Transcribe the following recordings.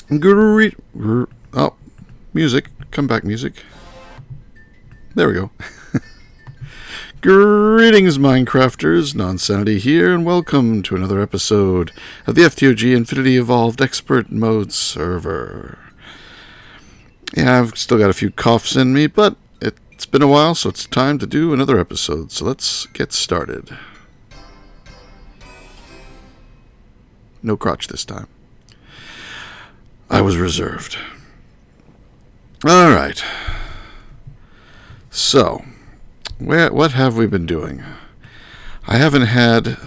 Oh, music. Come back, music. There we go. Greetings, Minecrafters. Nonsanity here, and welcome to another episode of the FTOG Infinity Evolved Expert Mode server. Yeah, I've still got a few coughs in me, but it's been a while, so it's time to do another episode. So let's get started. No crotch this time. I was reserved. Alright. So, what have we been doing? I haven't had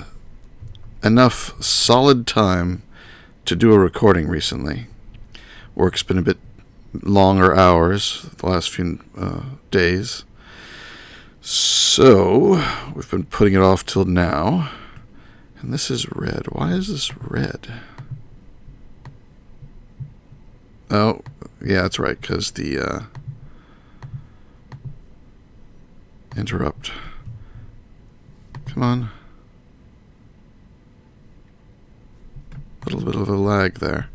enough solid time to do a recording recently. Work's been a bit longer hours the last few days. So, we've been putting it off till now. And this is red. Why is this red? Oh, yeah, that's right, because the interrupt. Come on. A little bit of a lag there.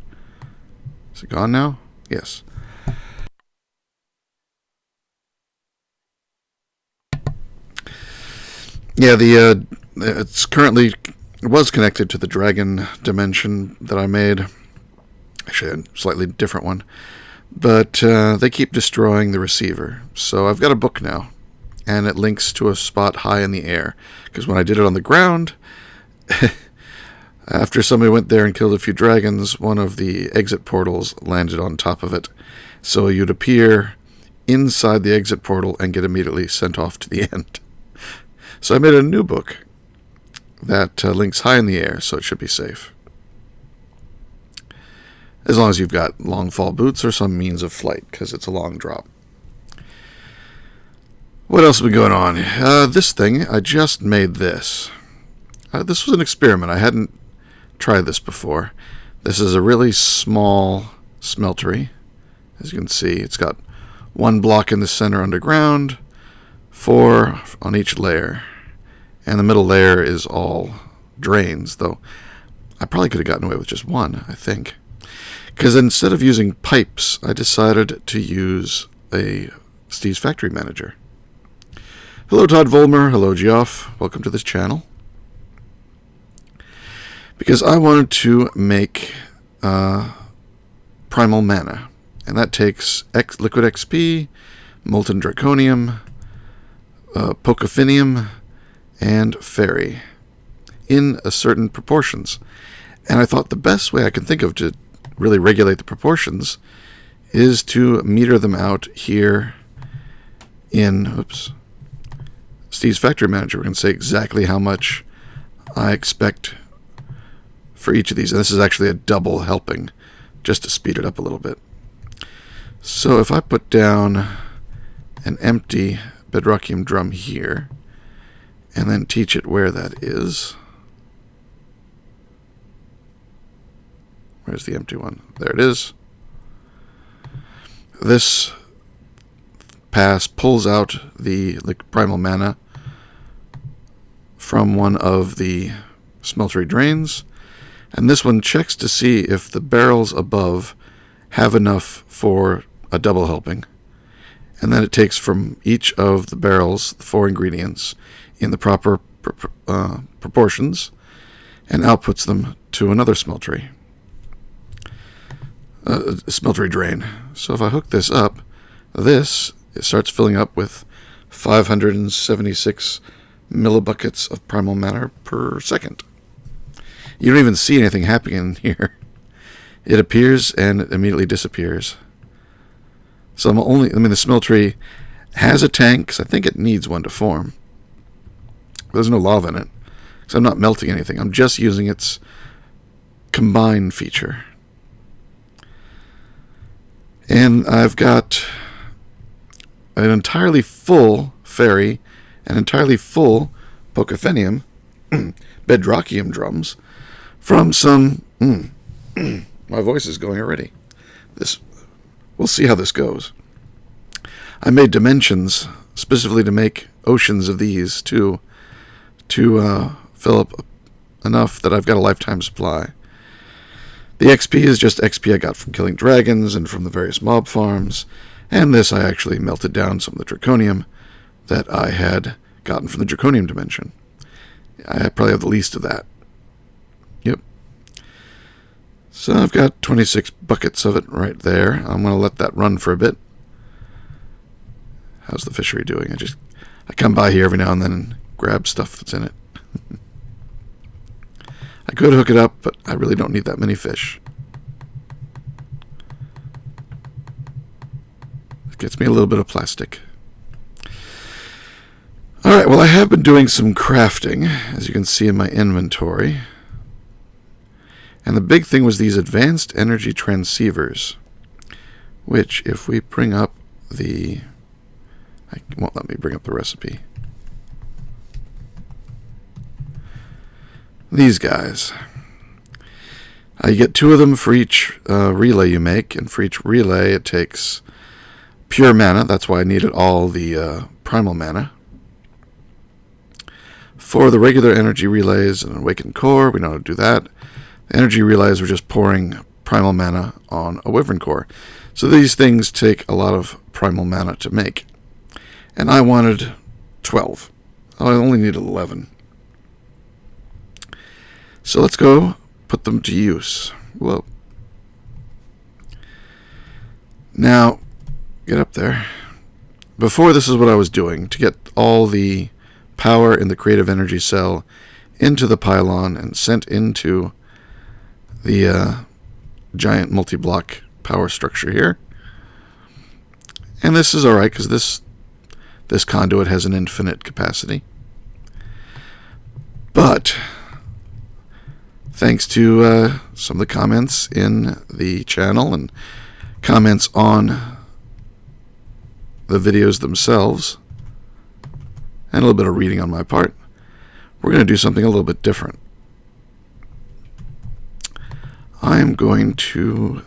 Is it gone now? Yes. Yeah, it was connected to the dragon dimension that I made. Actually, a slightly different one. But they keep destroying the receiver. So I've got a book now. And it links to a spot high in the air. Because when I did it on the ground, after somebody went there and killed a few dragons, one of the exit portals landed on top of it. So you'd appear inside the exit portal and get immediately sent off to the end. So I made a new book that links high in the air, so it should be safe. As long as you've got long fall boots or some means of flight, because it's a long drop. What else has been going on? This thing, I just made this. This was an experiment. I hadn't tried this before. This is a really small smeltery. As you can see, it's got one block in the center underground, 4 on each layer. And the middle layer is all drains, though I probably could have gotten away with just one, I think. Because instead of using pipes, I decided to use a Steve's Factory Manager. Hello, Todd Volmer. Hello, Geoff. Welcome to this channel. Because I wanted to make Primal Mana. And that takes Liquid XP, Molten Draconium, Pocophinium, and Fairy in a certain proportions. And I thought the best way I can think of to really regulate the proportions is to meter them out here in Steve's Factory Manager. We can say exactly how much I expect for each of these. And this is actually a double helping, just to speed it up a little bit. So if I put down an empty bedrockium drum here, and then teach it where that is. Where's the empty one? There it is. This pass pulls out the primal mana from one of the smeltery drains, and this one checks to see if the barrels above have enough for a double helping. And then it takes from each of the barrels, the 4 ingredients, in the proper proportions, and outputs them to another smeltery drain. So if I hook this up, it starts filling up with 576 millibuckets of primal matter per second. You don't even see anything happening in here. It appears and it immediately disappears. So the smeltery has a tank, because I think it needs one to form. There's no lava in it, because I'm not melting anything. I'm just using its combine feature. And I've got an entirely full Fairy and entirely full Pocophenium, bedrockium drums, from some... my voice is going already. We'll see how this goes. I made dimensions specifically to make oceans of these to fill up enough that I've got a lifetime supply. The XP is just XP I got from killing dragons and from the various mob farms, and this I actually melted down some of the draconium that I had gotten from the draconium dimension. I probably have the least of that. Yep. So I've got 26 buckets of it right there. I'm going to let that run for a bit. How's the fishery doing? I come by here every now and then and grab stuff that's in it. I could hook it up, but I really don't need that many fish. It gets me a little bit of plastic. Alright, well I have been doing some crafting, as you can see in my inventory. And the big thing was these advanced energy transceivers, which if we bring up the... it won't let me bring up the recipe. These guys. You get 2 of them for each relay you make, and for each relay it takes pure mana. That's why I needed all the primal mana. For the regular energy relays and awakened core, we know how to do that. The energy relays were just pouring primal mana on a wyvern core. So these things take a lot of primal mana to make. And I wanted 12. I only needed 11. So let's go put them to use. Whoa. Now, get up there. Before, this is what I was doing to get all the power in the creative energy cell into the pylon and sent into the giant multi-block power structure here. And this is alright because this conduit has an infinite capacity. But thanks to some of the comments in the channel and comments on the videos themselves, and a little bit of reading on my part, we're going to do something a little bit different. I'm going to...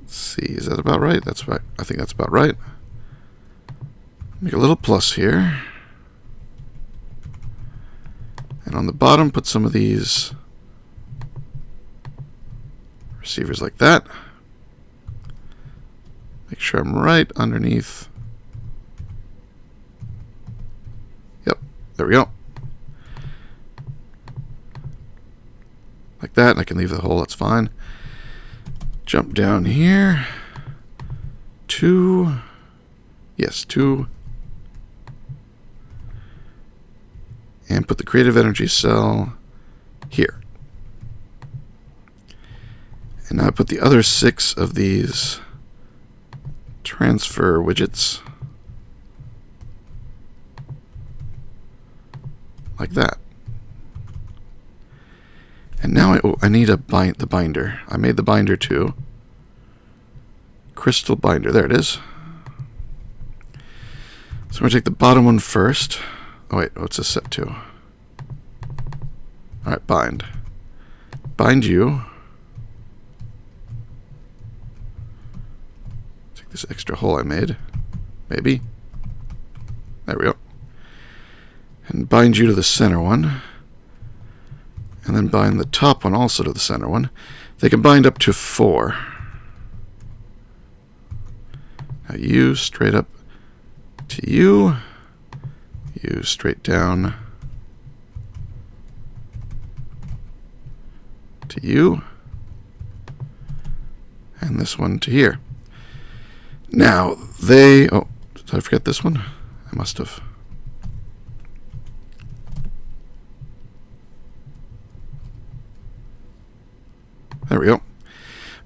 let's see, is that about right? That's right. I think that's about right. Make a little plus here. And on the bottom, put some of these receivers like that. Make sure I'm right underneath. Yep, there we go. Like that, and I can leave the hole, that's fine. Jump down here. 2. Yes, 2. And put the creative energy cell here. And now I put the other 6 of these transfer widgets like that. And now I need the binder. I made the binder too. Crystal binder. There it is. So I'm going to take the bottom one first. Oh wait, what's this set to? Alright, bind. Bind you. Take this extra hole I made. Maybe. There we go. And bind you to the center one. And then bind the top one also to the center one. They can bind up to 4. Now you straight up to you. You straight down to you. And this one to here. Now, they... oh, did I forget this one? I must have. There we go.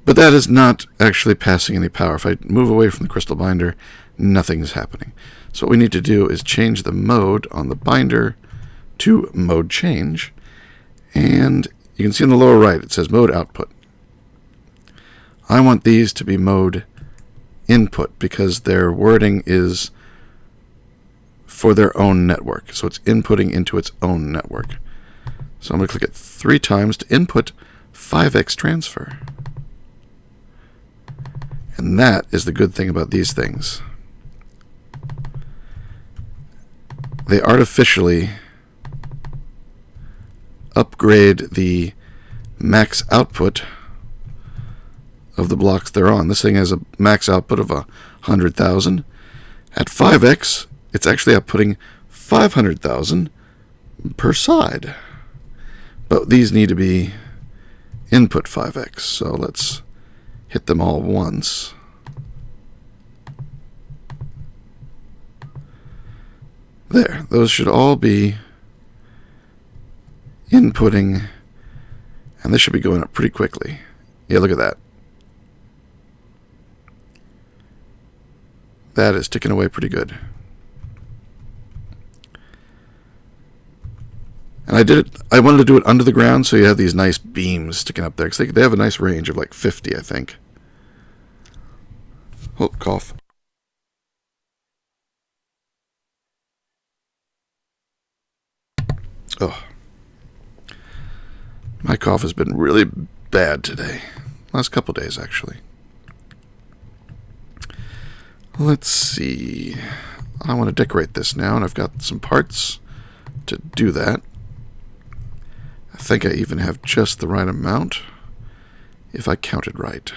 But that is not actually passing any power. If I move away from the crystal binder, nothing's happening. So what we need to do is change the mode on the binder to mode change. And you can see on the lower right, it says mode output. I want these to be mode input because their wording is for their own network. So it's inputting into its own network. So I'm going to click it 3 times to input 5x transfer. And that is the good thing about these things. They artificially upgrade the max output of the blocks they're on. This thing has a max output of 100,000. At 5x, it's actually outputting 500,000 per side. But these need to be input 5x, so let's hit them all once. There, those should all be inputting, and this should be going up pretty quickly. Yeah, look at that. That is ticking away pretty good. And I wanted to do it under the ground so you have these nice beams sticking up there, because they have a nice range of like 50, I think. Oh, cough. Oh. My cough has been really bad today. Last couple days, actually. Let's see. I want to decorate this now, and I've got some parts to do that. I think I even have just the right amount, if I counted right.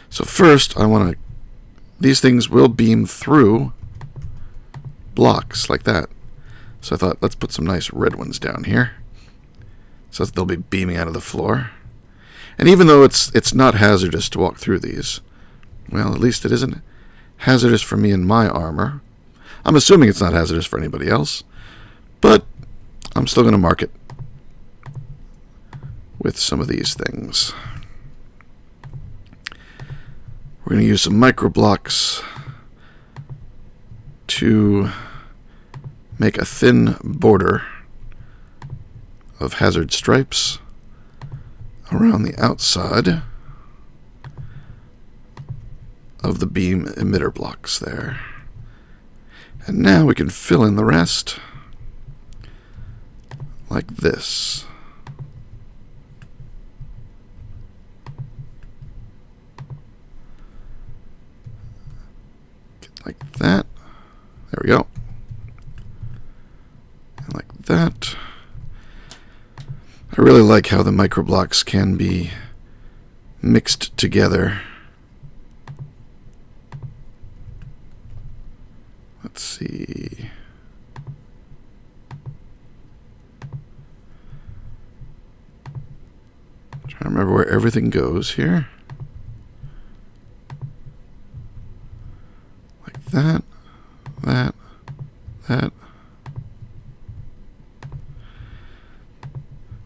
So first, I want to... These things will beam through blocks like that. So I thought, let's put some nice red ones down here, so that they'll be beaming out of the floor. And even though it's not hazardous to walk through these, well, at least it isn't hazardous for me in my armor. I'm assuming it's not hazardous for anybody else, but I'm still going to mark it with some of these things. We're going to use some micro blocks to make a thin border of hazard stripes around the outside of the beam emitter blocks there. And now we can fill in the rest like this. Like that. There we go. And like that. I really like how the microblocks can be mixed together. Let's see. I'm trying to remember where everything goes here. Like that, that, that.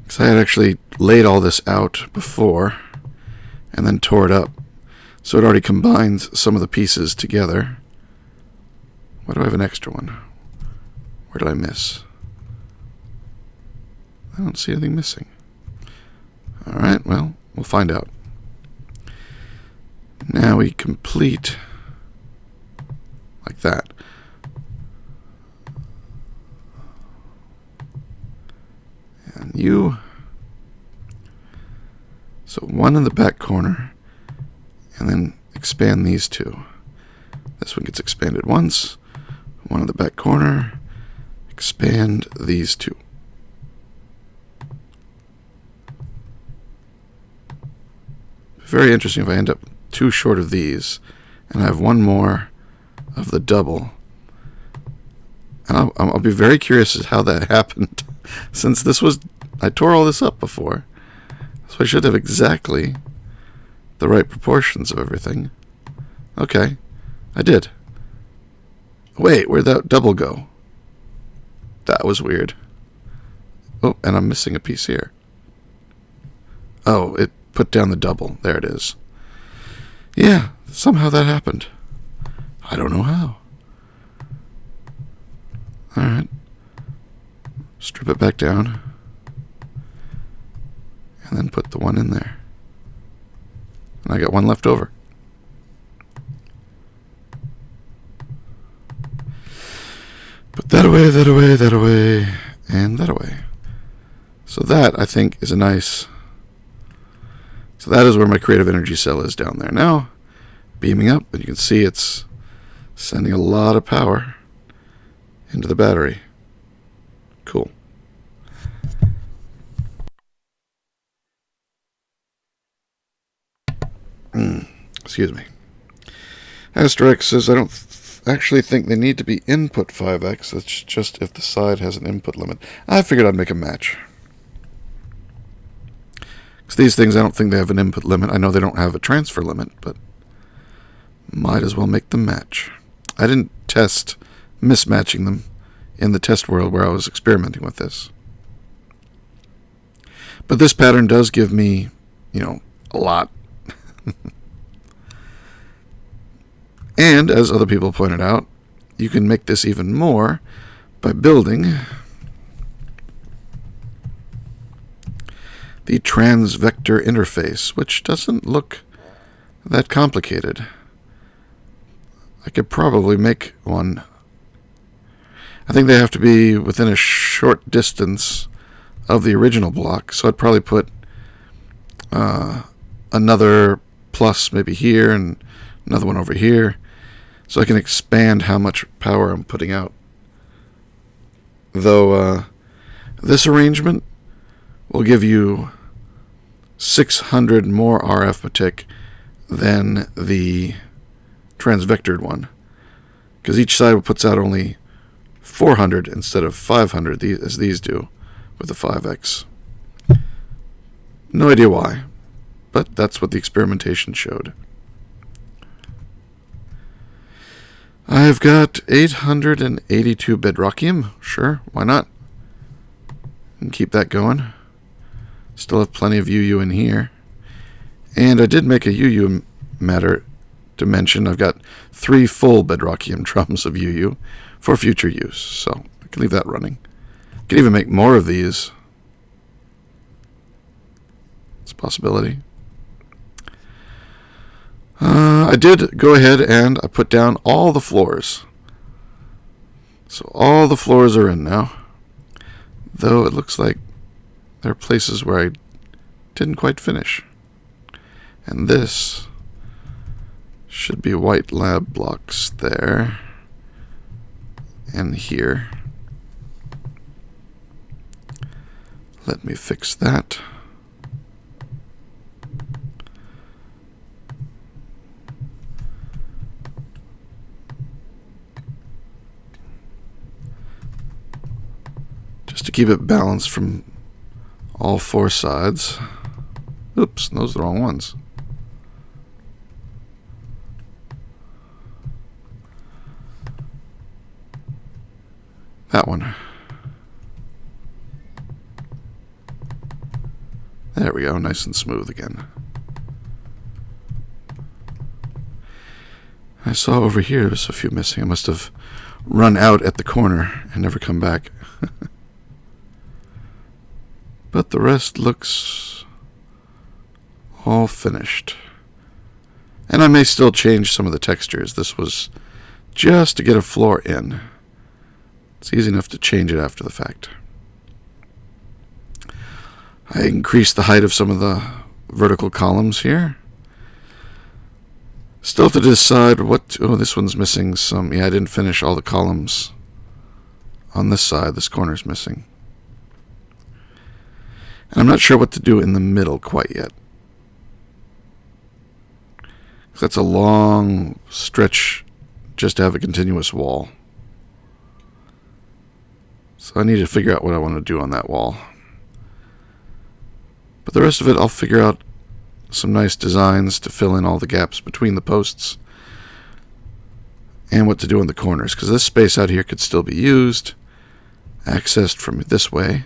Because I had actually laid all this out before and then tore it up. So it already combines some of the pieces together. Why do I have an extra one? Where did I miss? I don't see anything missing. Alright, well, we'll find out. Now we complete like that. And you... So one in the back corner, and then expand these two. This one gets expanded once. One in the back corner. Expand these two. Very interesting if I end up too short of these, and I have one more of the double. And I'll be very curious as how that happened, since this was... I tore all this up before. So I should have exactly the right proportions of everything. Okay, I did. Wait, where'd that double go? That was weird. Oh, and I'm missing a piece here. Oh, it put down the double. There it is. Yeah, somehow that happened. I don't know how. Alright. Strip it back down. And then put the one in there. And I got one left over. Put that away, that away, that away, and that away. So that, I think, is a nice... So that is where my creative energy cell is down there now. Beaming up, and you can see it's sending a lot of power into the battery. Cool. Excuse me. Asterisk says, I don't actually think they need to be input 5x. It's just if the side has an input limit. I figured I'd make a match. Because these things, I don't think they have an input limit. I know they don't have a transfer limit, but might as well make them match. I didn't test mismatching them in the test world where I was experimenting with this. But this pattern does give me, a lot. And, as other people pointed out, you can make this even more by building the transvector interface, which doesn't look that complicated. I could probably make one. I think they have to be within a short distance of the original block, so I'd probably put another plus maybe here and another one over here, so I can expand how much power I'm putting out. Though this arrangement will give you 600 more RF per tick than the transvectored one, because each side puts out only 400 instead of 500 as these do with the 5X. No idea why, but that's what the experimentation showed. I've got 882 bedrockium. Sure, why not? And keep that going. Still have plenty of UU in here. And I did make a UU matter to mention. I've got 3 full bedrockium drums of UU for future use, so I can leave that running. I can even make more of these. It's a possibility. I did go ahead and I put down all the floors. So all the floors are in now. Though it looks like there are places where I didn't quite finish. And this should be white lab blocks there. And here. Let me fix that. Just to keep it balanced from all 4 sides. Oops, those are the wrong ones. That one. There we go, nice and smooth again. I saw over here there's a few missing. I must have run out at the corner and never come back. But the rest looks all finished. And I may still change some of the textures. This was just to get a floor in. It's easy enough to change it after the fact. I increased the height of some of the vertical columns here. Still to decide what... Oh, this one's missing some... Yeah, I didn't finish all the columns on this side. This corner's missing. And I'm not sure what to do in the middle quite yet. That's a long stretch just to have a continuous wall. So I need to figure out what I want to do on that wall. But the rest of it, I'll figure out some nice designs to fill in all the gaps between the posts. And what to do in the corners. Because this space out here could still be used. Accessed from this way.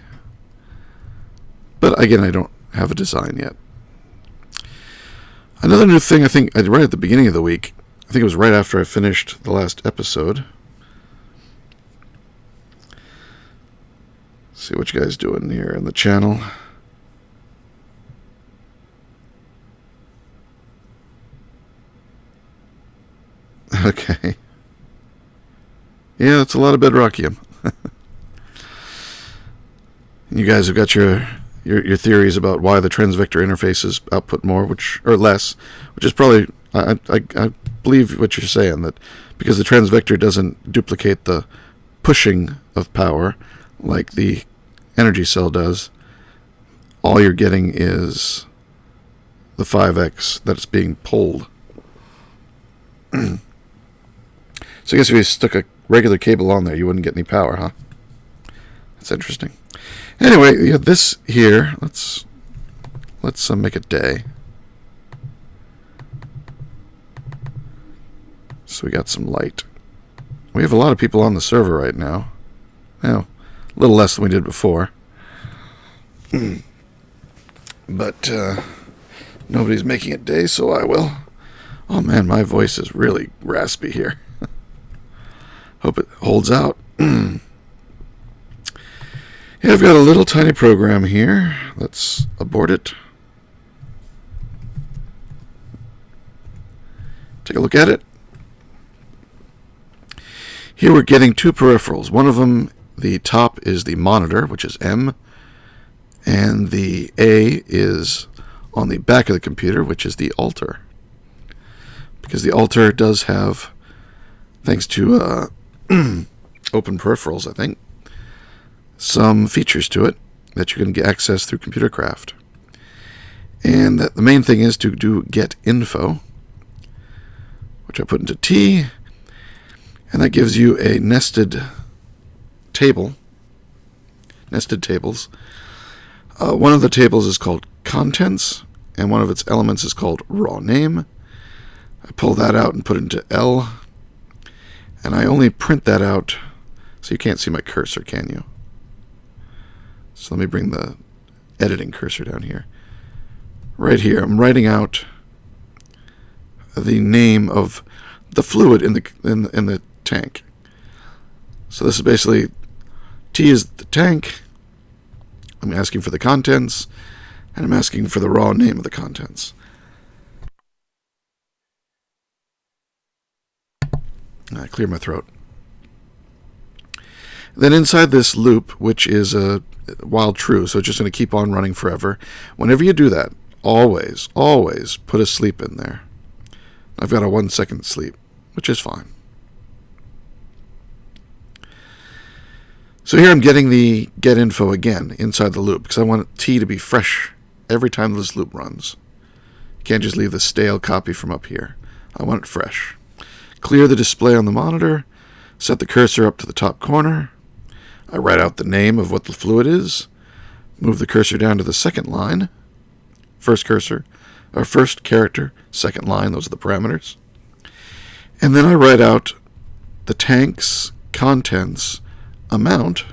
But again, I don't have a design yet. Another new thing I think I did right at the beginning of the week. I think it was right after I finished the last episode. See what you guys doing here in the channel. Okay. Yeah, that's a lot of bedrockium. You guys have got your theories about why the transvector interfaces output more, or less, which is probably, I believe what you're saying, that because the transvector doesn't duplicate the pushing of power like the energy cell does, all you're getting is the 5x that it's being pulled. So I guess if you stuck a regular cable on there, you wouldn't get any power, huh? That's interesting. Anyway, yeah, this here, let's make a day. So we got some light. We have a lot of people on the server right now. Well, a little less than we did before. But nobody's making it day, so I will. Oh man, my voice is really raspy here. Hope it holds out. Yeah, I've got a little tiny program here. Let's abort it. Take a look at it. Here we're getting two peripherals. One of them, the top is the monitor, which is M, and the A is on the back of the computer, which is the altar. Because the altar does have, thanks to open peripherals, I think, some features to it that you can get access through ComputerCraft. And the main thing is to do get info, which I put into T, and that gives you a nested table, nested tables. One of the tables is called contents, and one of its elements is called raw name. I pull that out and put it into L, and I only print that out, so you can't see my cursor, can you? So let me bring the editing cursor down here. Right here, I'm writing out the name of the fluid in the tank. So this is basically, T is the tank, I'm asking for the contents, and I'm asking for the raw name of the contents. I clear my throat. Then inside this loop, which is a while true, so it's just going to keep on running forever. Whenever you do that, always put a sleep in there. I've got a 1 second sleep, which is fine. So here I'm getting the get info again inside the loop because I want T to be fresh every time this loop runs. You can't just leave the stale copy from up here. I want it fresh. Clear the display on the monitor, set the cursor up to the top corner. I write out the name of what the fluid is, move the cursor down to the second line, first character, second line, those are the parameters. And then I write out the tank's contents amount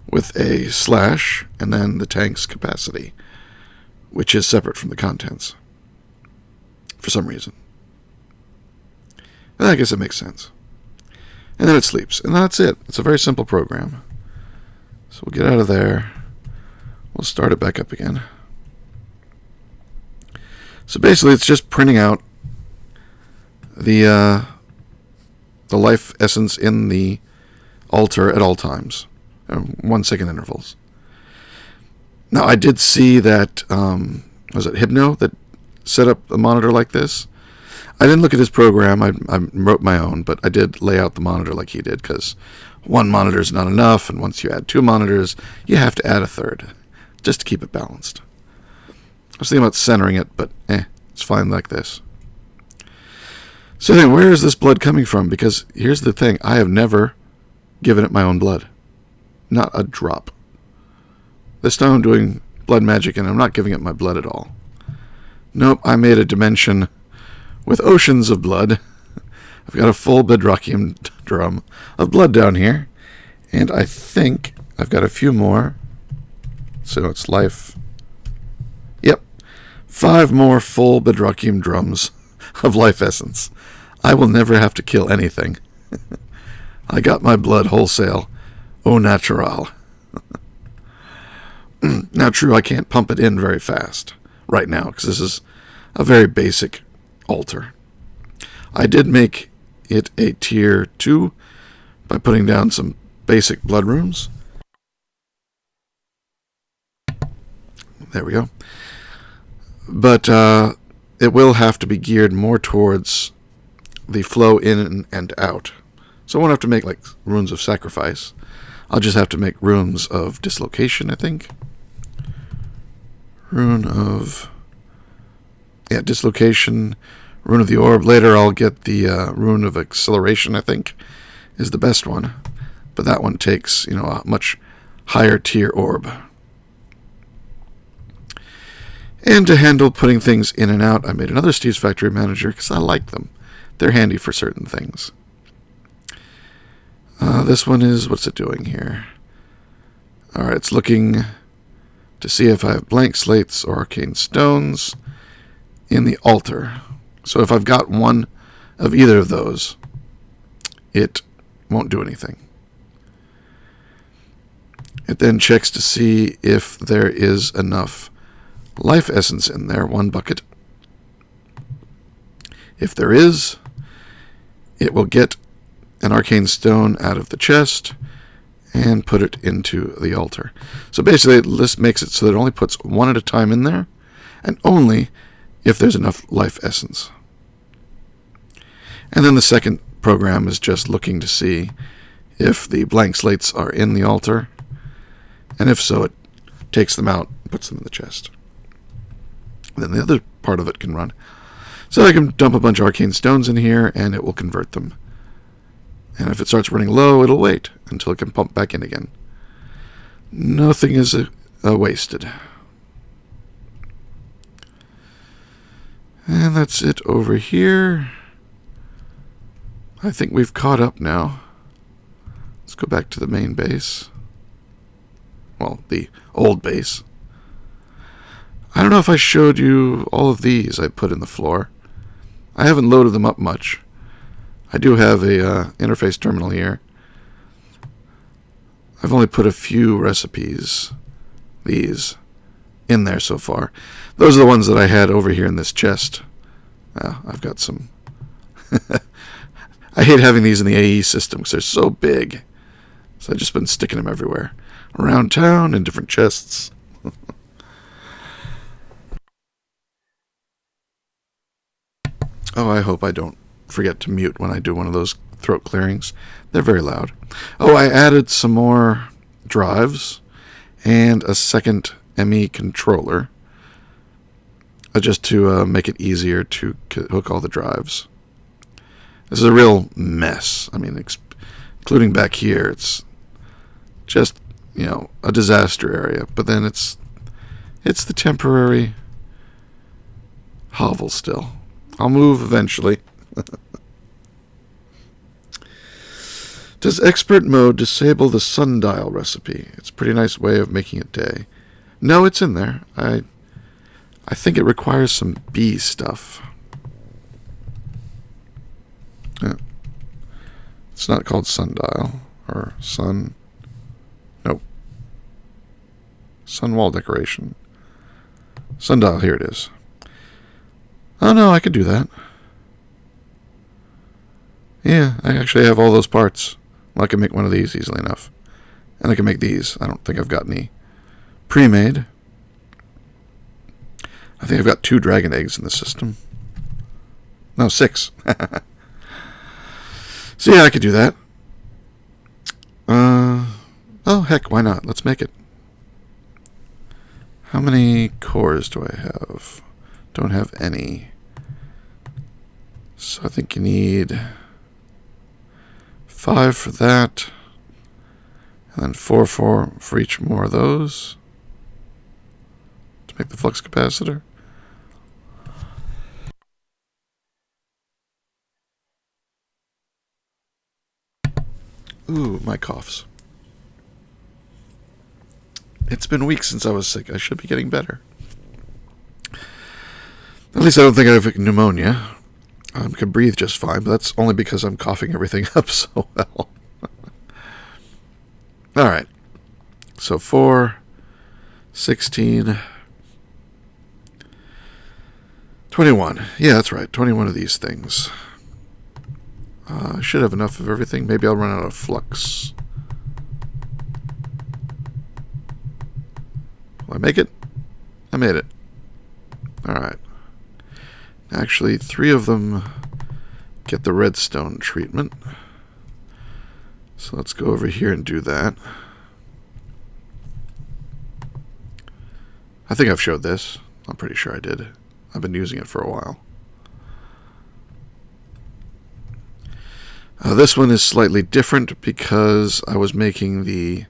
with a slash and then the tank's capacity, which is separate from the contents for some reason. And I guess it makes sense. And then it sleeps. And that's it. It's a very simple program. So we'll get out of there. We'll start it back up again. So basically it's just printing out the life essence in the altar at all times. 1 second intervals. Now I did see that, was it Hypno that set up a monitor like this? I didn't look at his program. I wrote my own, but I did lay out the monitor like he did because one monitor is not enough, and once you add 2 monitors, you have to add a third just to keep it balanced. I was thinking about centering it, but it's fine like this. So then, where is this blood coming from? Because here's the thing. I have never given it my own blood. Not a drop. This time I'm doing blood magic, and I'm not giving it my blood at all. Nope, I made a dimension with oceans of blood. I've got a full bedrockium drum of blood down here. And I think I've got a few more. So it's life. Yep. 5 more full bedrockium drums of life essence. I will never have to kill anything. I got my blood wholesale. Au natural. Now, true, I can't pump it in very fast right now because this is a very basic altar. I did make it a tier 2 by putting down some basic blood runes. There we go. But it will have to be geared more towards the flow in and out. So I won't have to make like runes of sacrifice. I'll just have to make runes of dislocation, I think. Rune of dislocation, Rune of the Orb. Later I'll get the Rune of Acceleration, I think, is the best one. But that one takes, a much higher tier orb. And to handle putting things in and out, I made another Steve's Factory Manager because I like them. They're handy for certain things. This one is, what's it doing here? Alright, it's looking to see if I have blank slates or arcane stones in the altar. So if I've got one of either of those, it won't do anything. It then checks to see if there is enough life essence in there, 1 bucket. If there is, it will get an arcane stone out of the chest and put it into the altar. So basically, this makes it so that it only puts one at a time in there, and only if there's enough life essence. And then the second program is just looking to see if the blank slates are in the altar, and if so, it takes them out and puts them in the chest. And then the other part of it can run. So I can dump a bunch of arcane stones in here, and it will convert them. And if it starts running low, it'll wait until it can pump back in again. Nothing is wasted. And that's it over here. I think we've caught up now. Let's go back to the main base. Well, the old base. I don't know if I showed you all of these I put in the floor. I haven't loaded them up much. I do have a interface terminal here. I've only put a few recipes, these, in there so far. Those are the ones that I had over here in this chest. I've got some... I hate having these in the AE system because they're so big. So I've just been sticking them everywhere. Around town, in different chests. Oh, I hope I don't forget to mute when I do one of those throat clearings. They're very loud. Oh, I added some more drives and a second ME controller just to make it easier to hook all the drives. This is a real mess. I mean, including back here, it's just, a disaster area. But then it's the temporary hovel still. I'll move eventually. Does expert mode disable the sundial recipe? It's a pretty nice way of making it day. No, it's in there. I think it requires some bee stuff. Yeah. It's not called sundial or sun. Nope. Sun wall decoration. Sundial, here it is. Oh no, I can do that. Yeah, I actually have all those parts. Well, I can make one of these easily enough. And I can make these. I don't think I've got any pre-made. I think I've got 2 dragon eggs in the system. No, 6. So yeah, I could do that. Oh, heck, why not? Let's make it. How many cores do I have? Don't have any. So I think you need 5 for that. And then 4 for each more of those. To make the flux capacitor. Ooh, my coughs. It's been weeks since I was sick. I should be getting better. At least I don't think I have pneumonia. I can breathe just fine, but that's only because I'm coughing everything up so well. Alright. So 4, 16, 21. Yeah, that's right. 21 of these things. I should have enough of everything. Maybe I'll run out of flux. Will I make it? I made it. Alright. Actually, 3 of them get the redstone treatment. So let's go over here and do that. I think I've showed this. I'm pretty sure I did. I've been using it for a while. This one is slightly different because I was making the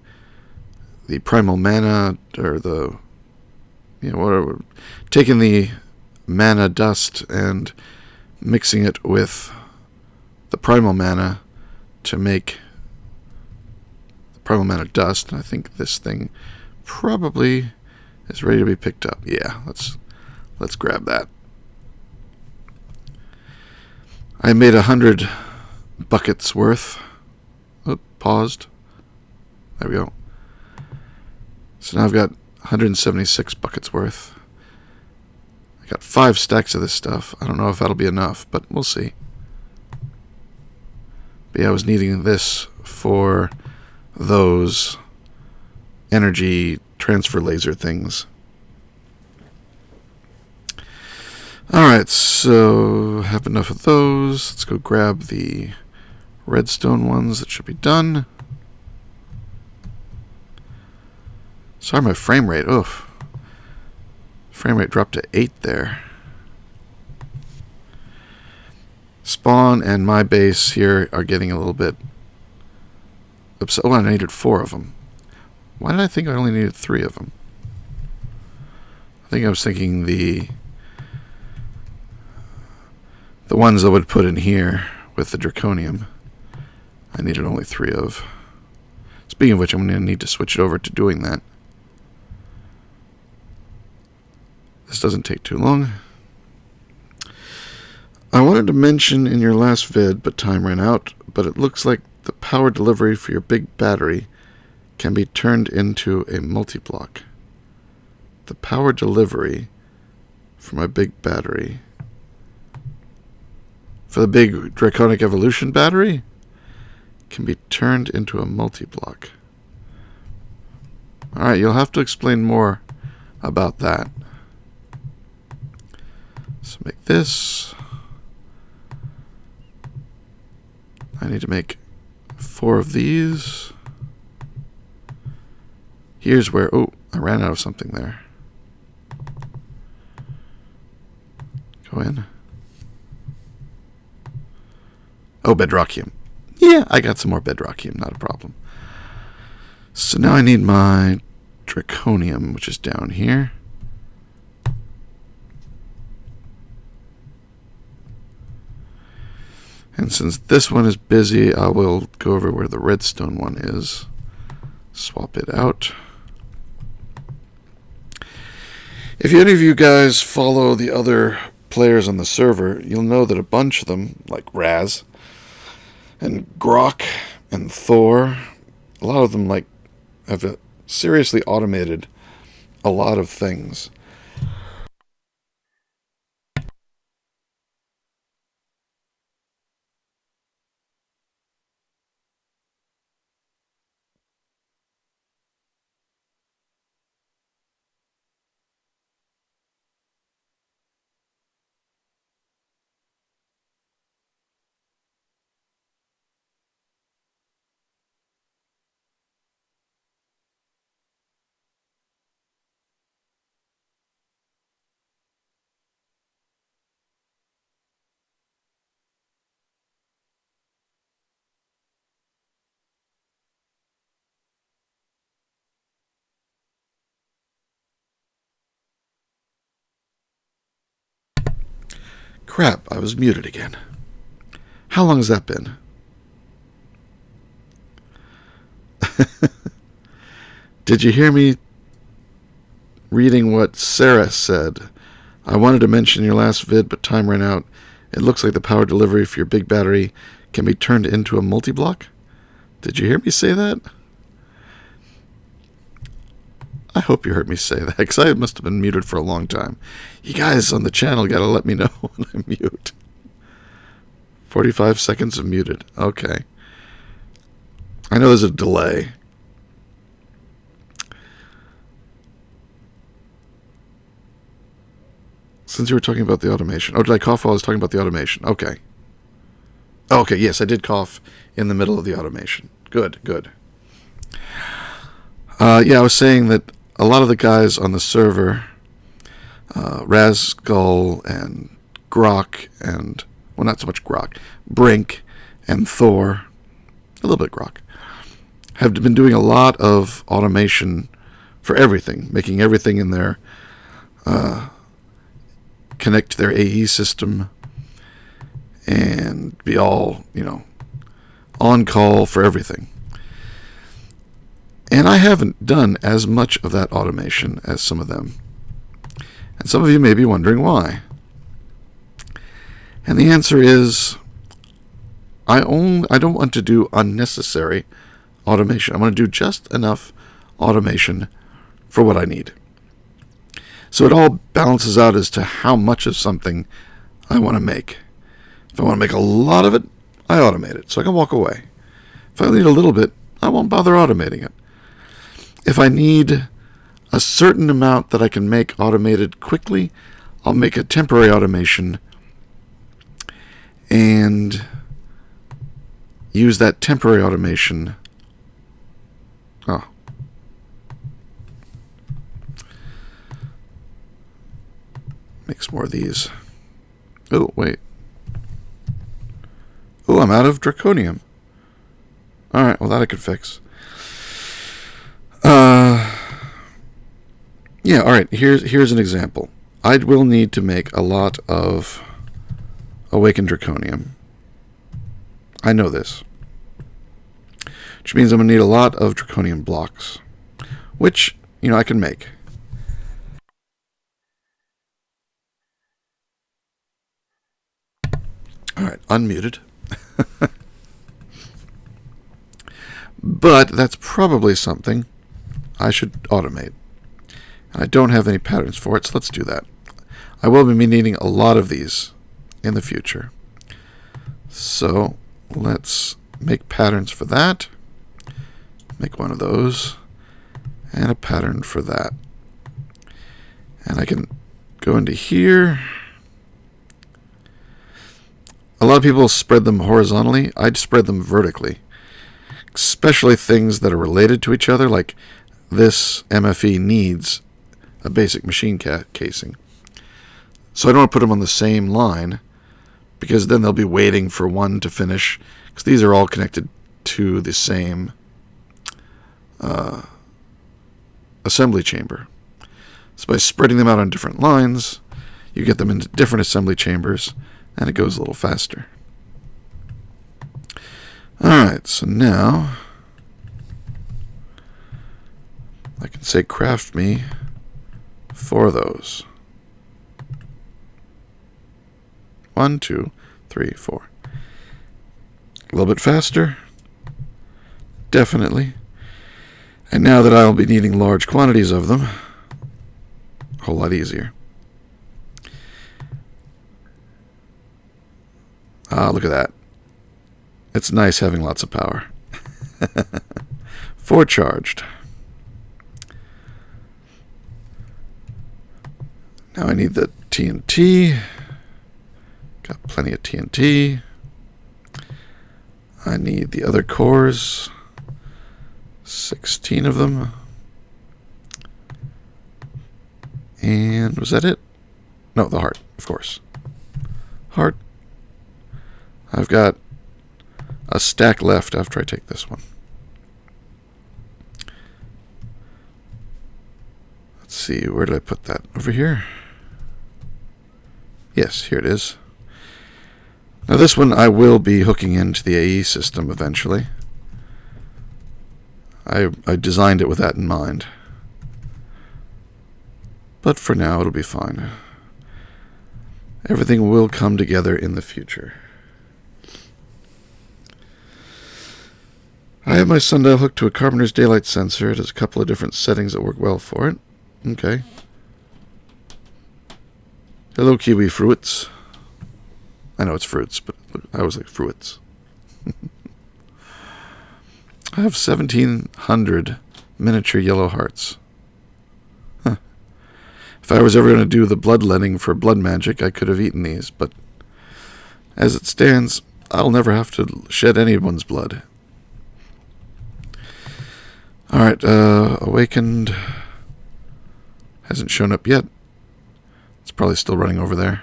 primal mana, or the, whatever, taking the mana dust and mixing it with the primal mana to make the primal mana dust. And I think this thing probably is ready to be picked up. Yeah, let's grab that. I made 100 buckets worth. Oh, paused. There we go. So now I've got 176 buckets worth. I got 5 stacks of this stuff. I don't know if that'll be enough, but we'll see. But yeah, I was needing this for those energy transfer laser things. Alright, so I have enough of those. Let's go grab the redstone ones that should be done. Sorry, my frame rate. Oof. Frame rate dropped to 8 there. Spawn and my base here are getting a little bit upset. Oh, I needed 4 of them. Why did I think I only needed 3 of them? I think I was thinking the ones that would put in here with the draconium, I needed only 3 of. Speaking of which, I'm going to need to switch it over to doing that. This doesn't take too long. I wanted to mention in your last vid, but time ran out, but it looks like the power delivery for your big battery can be turned into a multi-block. The power delivery for my big battery, for the big Draconic Evolution battery, can be turned into a multi-block. Alright, you'll have to explain more about that. So make this. I need to make 4 of these. Here's where... Oh, I ran out of something there. Go in. Oh, bedrockium. Yeah, I got some more bedrockium, not a problem. So now I need my draconium, which is down here. And since this one is busy, I will go over where the redstone one is. Swap it out. If any of you guys follow the other players on the server, you'll know that a bunch of them, like Raz and Grok and Thor, a lot of them have seriously automated a lot of things. Crap, I was muted again. How long has that been? Did you hear me reading what Sarah said? I wanted to mention your last vid, but time ran out. It looks like the power delivery for your big battery can be turned into a multi-block. Did you hear me say that? I hope you heard me say that, because I must have been muted for a long time. You guys on the channel got to let me know when I'm mute. 45 seconds of muted. Okay. I know there's a delay. Since you were talking about the automation. Oh, did I cough while I was talking about the automation? Okay. Okay, yes, I did cough in the middle of the automation. Good, good. Yeah, I was saying that a lot of the guys on the server, Razgull and Grok and, well, not so much Grok, Brink and Thor, a little bit Grok, have been doing a lot of automation for everything, making everything in there connect to their AE system and be all, on call for everything. And I haven't done as much of that automation as some of them. And some of you may be wondering why. And the answer is, I don't want to do unnecessary automation. I want to do just enough automation for what I need. So it all balances out as to how much of something I want to make. If I want to make a lot of it, I automate it so I can walk away. If I need a little bit, I won't bother automating it. If I need a certain amount that I can make automated quickly, I'll make a temporary automation and use that temporary automation. Make some more of these. Oh, wait. Oh, I'm out of draconium. Alright, well that I could fix. Yeah, alright, here's an example. I will need to make a lot of awakened draconium. I know this. Which means I'm going to need a lot of draconium blocks. Which, I can make. Alright, unmuted. But that's probably something I should automate. And I don't have any patterns for it, so let's do that. I will be needing a lot of these in the future. So let's make patterns for that. Make one of those. And a pattern for that. And I can go into here. A lot of people spread them horizontally. I'd spread them vertically. Especially things that are related to each other, like this MFE needs a basic machine casing. So I don't want to put them on the same line, because then they'll be waiting for one to finish, because these are all connected to the same assembly chamber. So by spreading them out on different lines, you get them into different assembly chambers, and it goes a little faster. Alright, so now I can say craft me 4 of those. 1, 2, 3, 4. A little bit faster. Definitely. And now that I'll be needing large quantities of them, a whole lot easier. Look at that. It's nice having lots of power. 4 charged. Now I need the TNT. Got plenty of TNT. I need the other cores. 16 of them. And was that it? No, the heart, of course. Heart. I've got a stack left after I take this one. Let's see, where did I put that? Over here? Yes, here it is. Now this one I will be hooking into the AE system eventually. I designed it with that in mind. But for now it'll be fine. Everything will come together in the future. I have my sundial hooked to a carpenter's daylight sensor. It has a couple of different settings that work well for it. Okay. Hello, kiwi fruits. I know it's fruits, but I was like fruits. I have 1,700 miniature yellow hearts. Huh. If I was ever going to do the bloodletting for blood magic, I could have eaten these, but as it stands, I'll never have to shed anyone's blood. Alright, Awakened hasn't shown up yet. It's probably still running over there.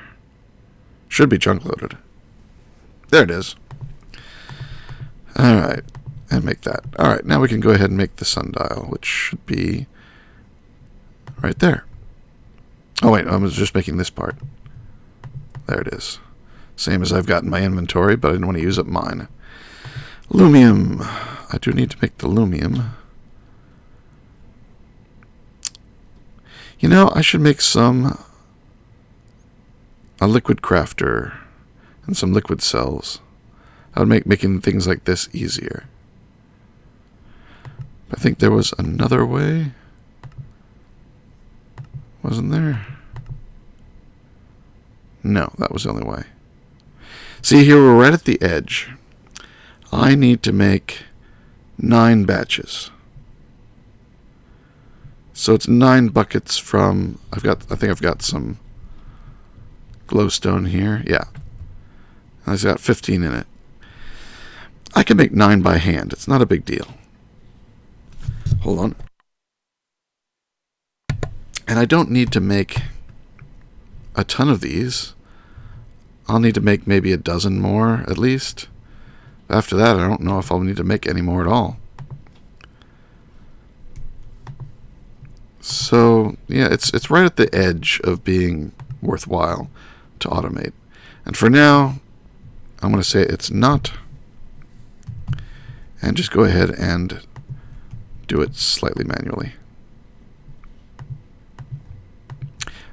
Should be chunk loaded. There it is. Alright, and make that. Alright, now we can go ahead and make the sundial, which should be right there. Oh wait, I was just making this part. There it is. Same as I've got in my inventory, but I didn't want to use up mine. Lumium. I do need to make the lumium. You know, I should make a liquid crafter and some liquid cells. I would make making things like this easier. I think there was another way. Wasn't there? No, that was the only way. See, here we're right at the edge. I need to make 9 batches. So it's 9 buckets from... I think I've got some glowstone here. Yeah. I've got 15 in it. I can make 9 by hand. It's not a big deal. Hold on. And I don't need to make a ton of these. I'll need to make maybe a dozen more at least. After that, I don't know if I'll need to make any more at all. So, yeah, it's right at the edge of being worthwhile to automate. And for now, I'm going to say it's not. And just go ahead and do it slightly manually.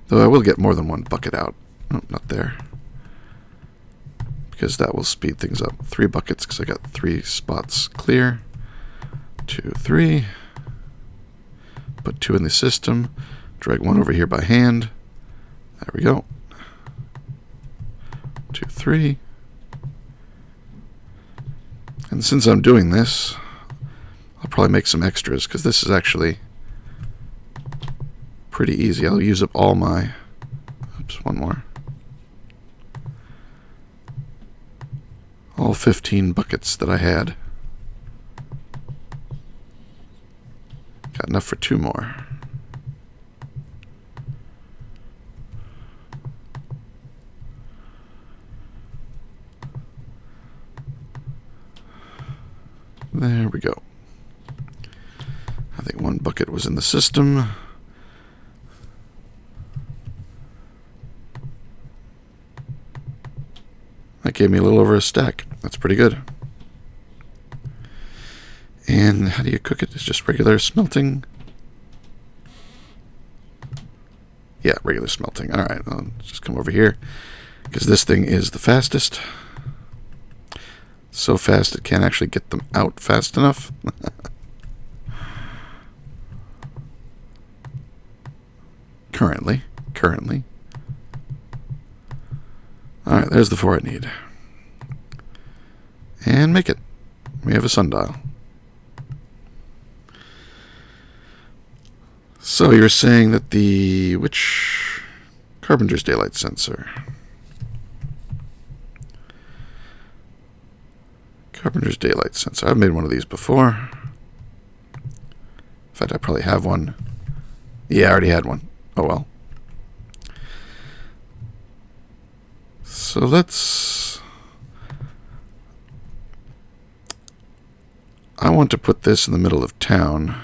Though I will get more than 1 bucket out. Oh, not there. Because that will speed things up. 3 buckets because I got 3 spots clear. 2, 3. Put 2 in the system. Drag 1 over here by hand. There we go. 2, 3. And since I'm doing this, I'll probably make some extras because this is actually pretty easy. I'll use up all my... Oops, 1 more. All 15 buckets that I had. Got enough for 2 more. There we go. I think 1 bucket was in the system. That gave me a little over a stack. That's pretty good. And how do you cook it? It's just regular smelting. Yeah, regular smelting. Alright, I'll just come over here. Because this thing is the fastest. So fast it can't actually get them out fast enough. Currently. Alright, there's the 4 I need. And make it. We have a sundial. So you're saying that which Carpenter's daylight sensor? Carpenter's daylight sensor. I've made one of these before. In fact, I probably have one. Yeah, I already had one. Oh well. So I want to put this in the middle of town.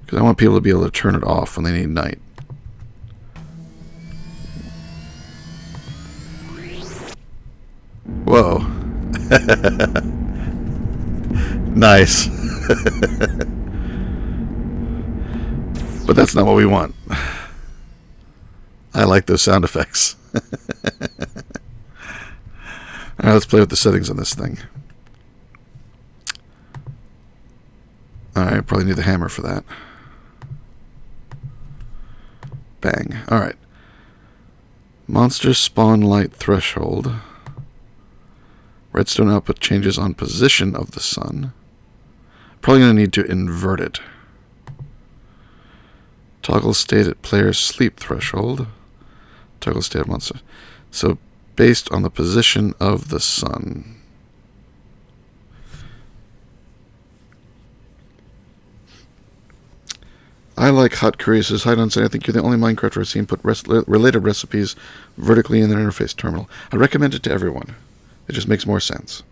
Because I want people to be able to turn it off when they need night. Whoa. Nice. But that's not what we want. I like those sound effects. Alright, let's play with the settings on this thing. Alright, probably need the hammer for that. Bang. Alright. Monster spawn light threshold. Redstone output changes on position of the sun. Probably going to need to invert it. Toggle state at player sleep threshold. Toggle state at monster. So, based on the position of the sun. I like hot curries. Says, hi, Nonsanity. I think you're the only Minecrafter I've seen put related recipes vertically in their interface terminal. I recommend it to everyone. It just makes more sense.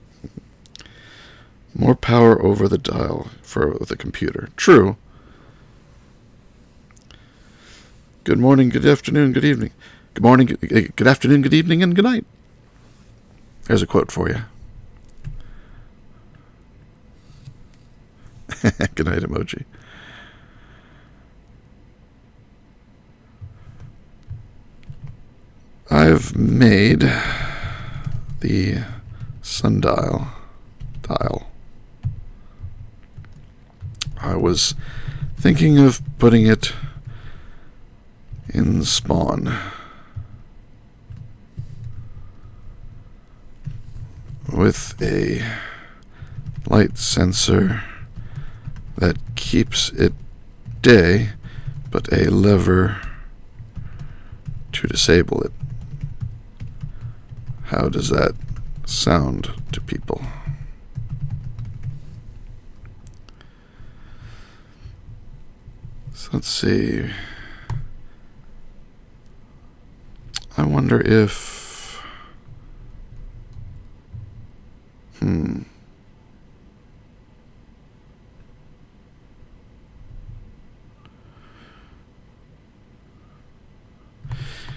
More power over the dial for the computer. True. Good morning, good afternoon, good evening. Good morning, good afternoon, good evening, and good night. There's a quote for you. Good night emoji. I've made the sundial dial. I was thinking of putting it in spawn with a light sensor that keeps it day, but a lever to disable it. How does that sound to people? So let's see. I wonder if...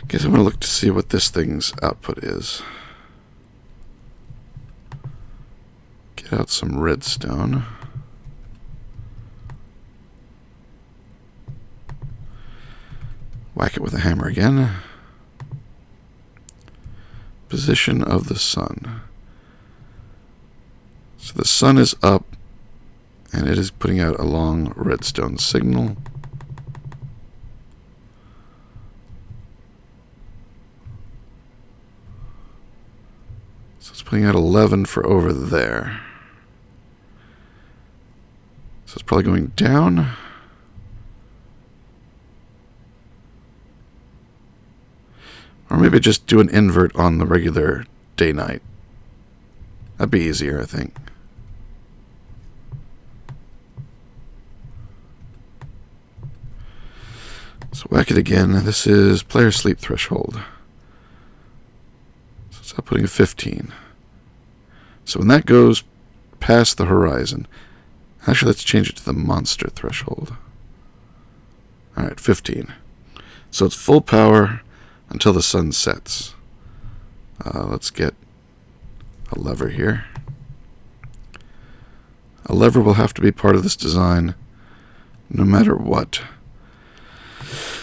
Guess I'm going to look to see what this thing's output is. Get out some redstone. Whack it with a hammer again. Position of the sun. So the sun is up, and it is putting out a long redstone signal. So it's putting out 11 for over there. So it's probably going down. Or maybe just do an invert on the regular day-night. That'd be easier, I think. So whack it again. This is player sleep threshold. So it's outputting a 15. So when that goes past the horizon, actually let's change it to the monster threshold. Alright, 15. So it's full power until the sun sets. Let's get a lever here. A lever will have to be part of this design no matter what,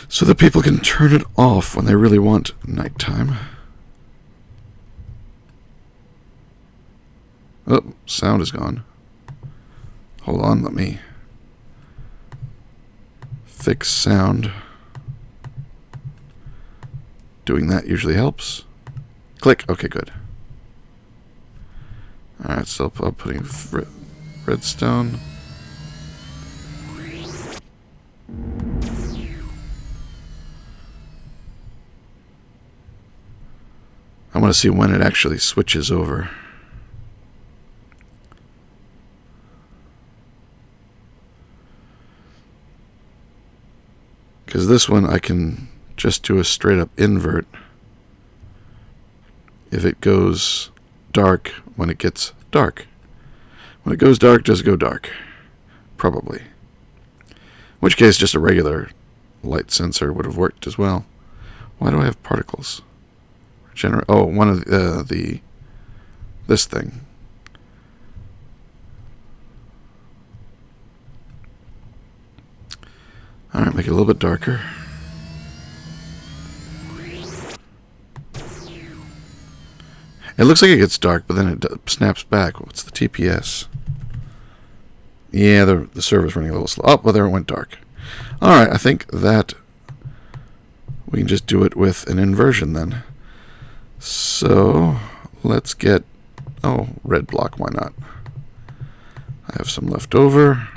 so that people can turn it off when they really want nighttime. Oh, sound is gone. Hold on, let me fix sound. Doing that usually helps. Click. Okay, good. Alright, so I'm putting redstone. I want to see when it actually switches over. Because this one I can just do a straight up invert if it goes dark when it gets dark. When it goes dark, just go dark. Probably. In which case, just a regular light sensor would have worked as well. Why do I have particles? Oh, one of this thing. Alright, make it a little bit darker. It looks like it gets dark, but then it snaps back. What's the TPS? Yeah, the server's running a little slow. Oh, well, there it went dark. Alright, I think that we can just do it with an inversion then. So, let's get... Oh, red block, why not? I have some left over.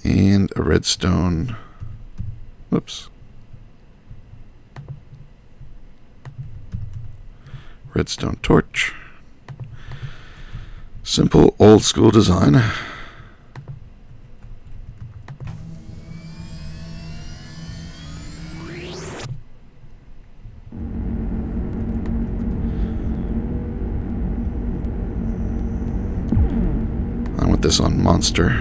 And a redstone. Whoops. Redstone torch. Simple old school design. put this on monster.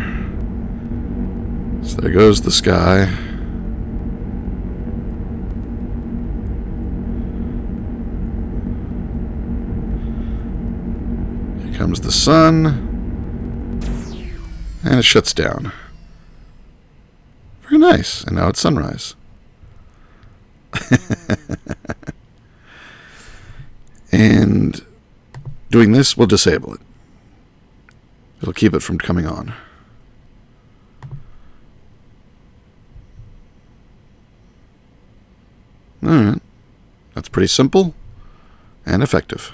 So there goes the sky. Here comes the sun. And it shuts down. Very nice. And now it's sunrise. And doing this will disable it. It'll keep it from coming on. Alright. That's pretty simple and effective.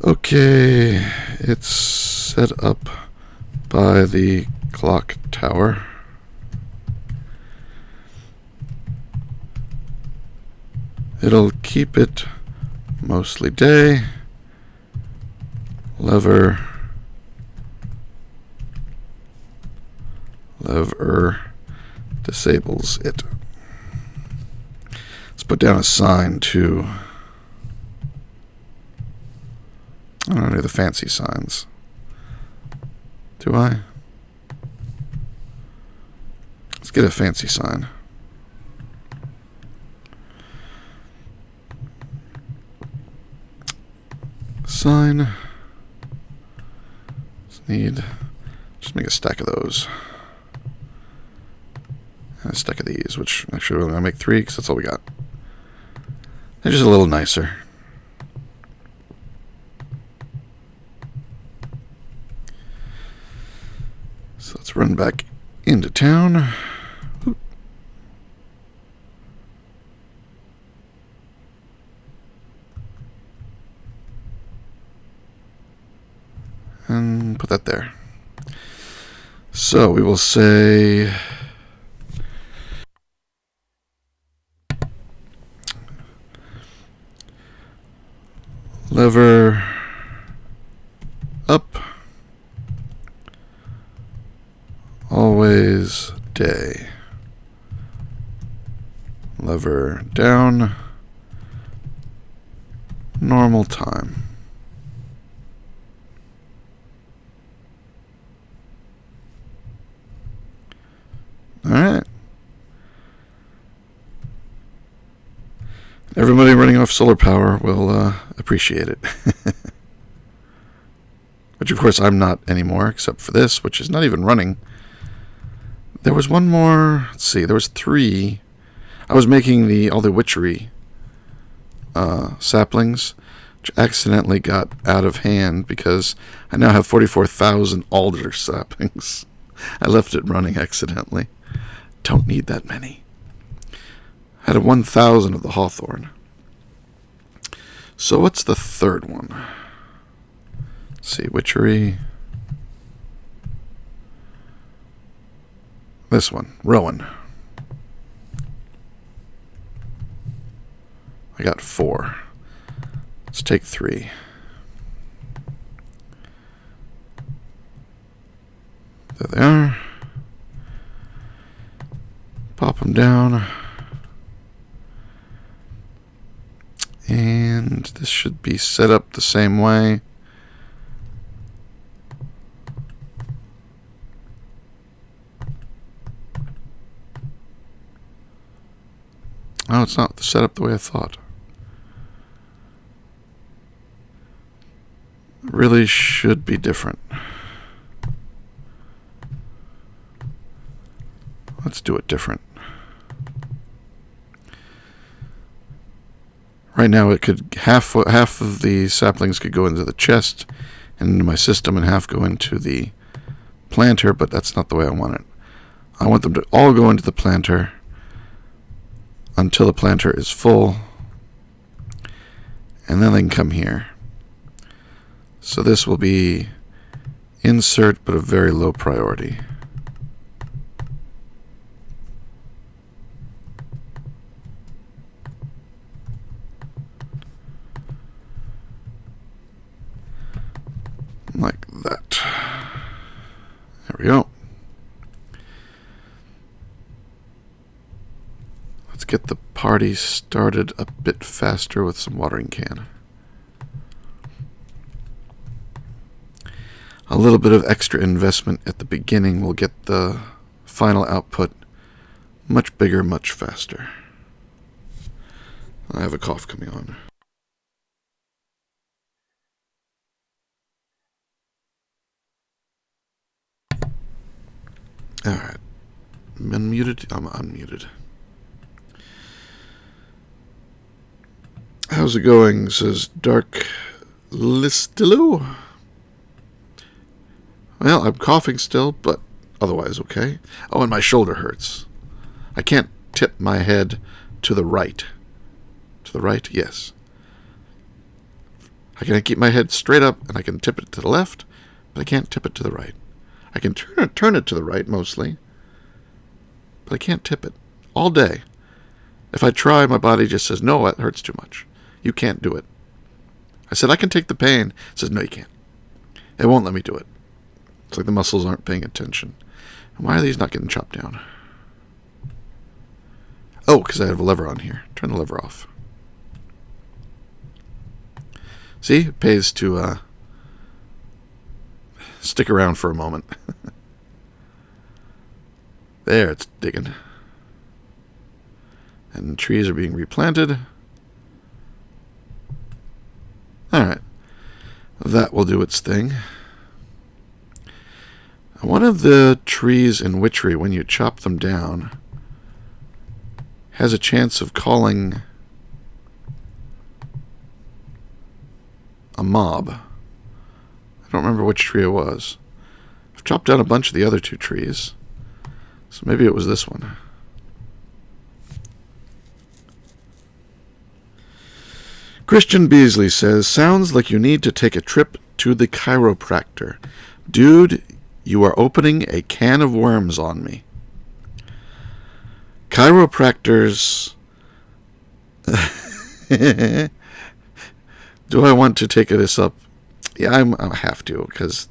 Okay, it's set up by the clock tower. It'll keep it mostly day. Lever disables it. Let's put down a sign to, I don't know the fancy signs. Do I? Let's get a fancy sign. Sign. Just make a stack of those. And a stack of these, which actually we're going to make 3 because that's all we got. They're just a little nicer. So let's run back into town. Oop. And put that there. So we will say lever up, always day. Lever down, normal time. Alright. Everybody running off solar power will appreciate it. Which, of course, I'm not anymore, except for this, which is not even running. There was one more. Let's see. There was 3. I was making all the witchery saplings, which accidentally got out of hand because I now have 44,000 alder saplings. I left it running accidentally. Don't need that many. I had 1,000 of the hawthorn. So what's the third one? Let's see, witchery. This one, Rowan. I got 4. Let's take 3. There they are. Pop them down. And this should be set up the same way. Oh, it's not set up the way I thought. It really should be different. Let's do it different. Right now, it could half of the saplings could go into the chest and into my system, and half go into the planter. But that's not the way I want it. I want them to all go into the planter until the planter is full, and then they can come here. So this will be insert, but a very low priority. Like that. There we go. Let's get the party started a bit faster with some watering can. a little bit of extra investment at the beginning will get the final output much bigger, much faster. I have a cough coming on. Alright. Unmuted? I'm unmuted. How's it going? Says Dark Listillo. Well, I'm coughing still, but otherwise okay. Oh, and my shoulder hurts. I can't tip my head to the right. To the right? Yes. I can keep my head straight up, and I can tip it to the left, but I can't tip it to the right. I can turn it to the right, mostly, but I can't tip it. All day. If I try, my body just says, no, it hurts too much. You can't do it. I said, I can take the pain. It says, no, you can't. It won't let me do it. It's like the muscles aren't paying attention. And why are these not getting chopped down? Oh, because I have a lever on here. Turn the lever off. See? It pays to stick around for a moment. There, it's digging. And trees are being replanted. Alright. That will do its thing. One of the trees in Witchery, when you chop them down, has a chance of calling a mob. I don't remember which tree it was. I've chopped down a bunch of the other two trees, so maybe it was this one. Christian Beasley says, sounds like you need to take a trip to the chiropractor. Dude, you are opening a can of worms on me. Chiropractors... Do I want to take this up? Yeah, I have to, because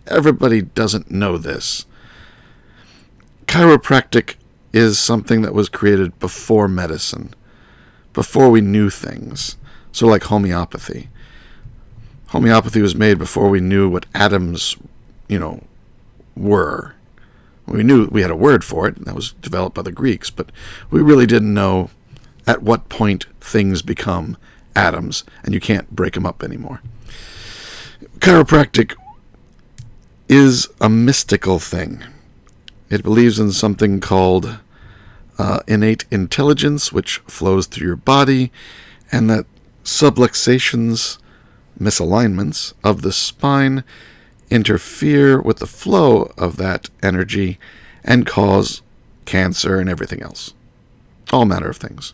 everybody doesn't know this. Chiropractic is something that was created before medicine, before we knew things. So like homeopathy. Homeopathy was made before we knew what atoms, were. We knew we had a word for it, and that was developed by the Greeks, but we really didn't know at what point things become atoms, and you can't break them up anymore. Chiropractic is a mystical thing. It believes in something called innate intelligence, which flows through your body, and that subluxations, misalignments of the spine, interfere with the flow of that energy and cause cancer and everything else. All manner of things.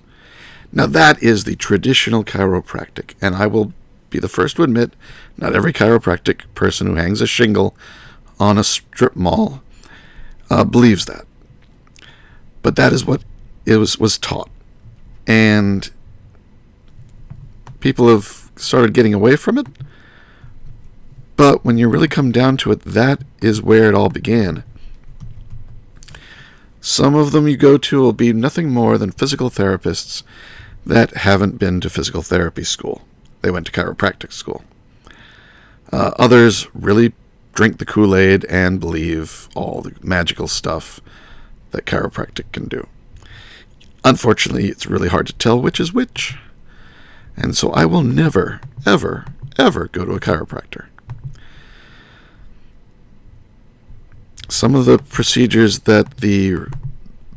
Now that is the traditional chiropractic, and I will be the first to admit, not every chiropractic person who hangs a shingle on a strip mall believes that. But that is what it was taught. And people have started getting away from it. But when you really come down to it, that is where it all began. Some of them you go to will be nothing more than physical therapists that haven't been to physical therapy school. They went to chiropractic school. Others really drink the Kool-Aid and believe all the magical stuff that chiropractic can do. Unfortunately, it's really hard to tell which is which. And so I will never, ever, ever go to a chiropractor. Some of the procedures that the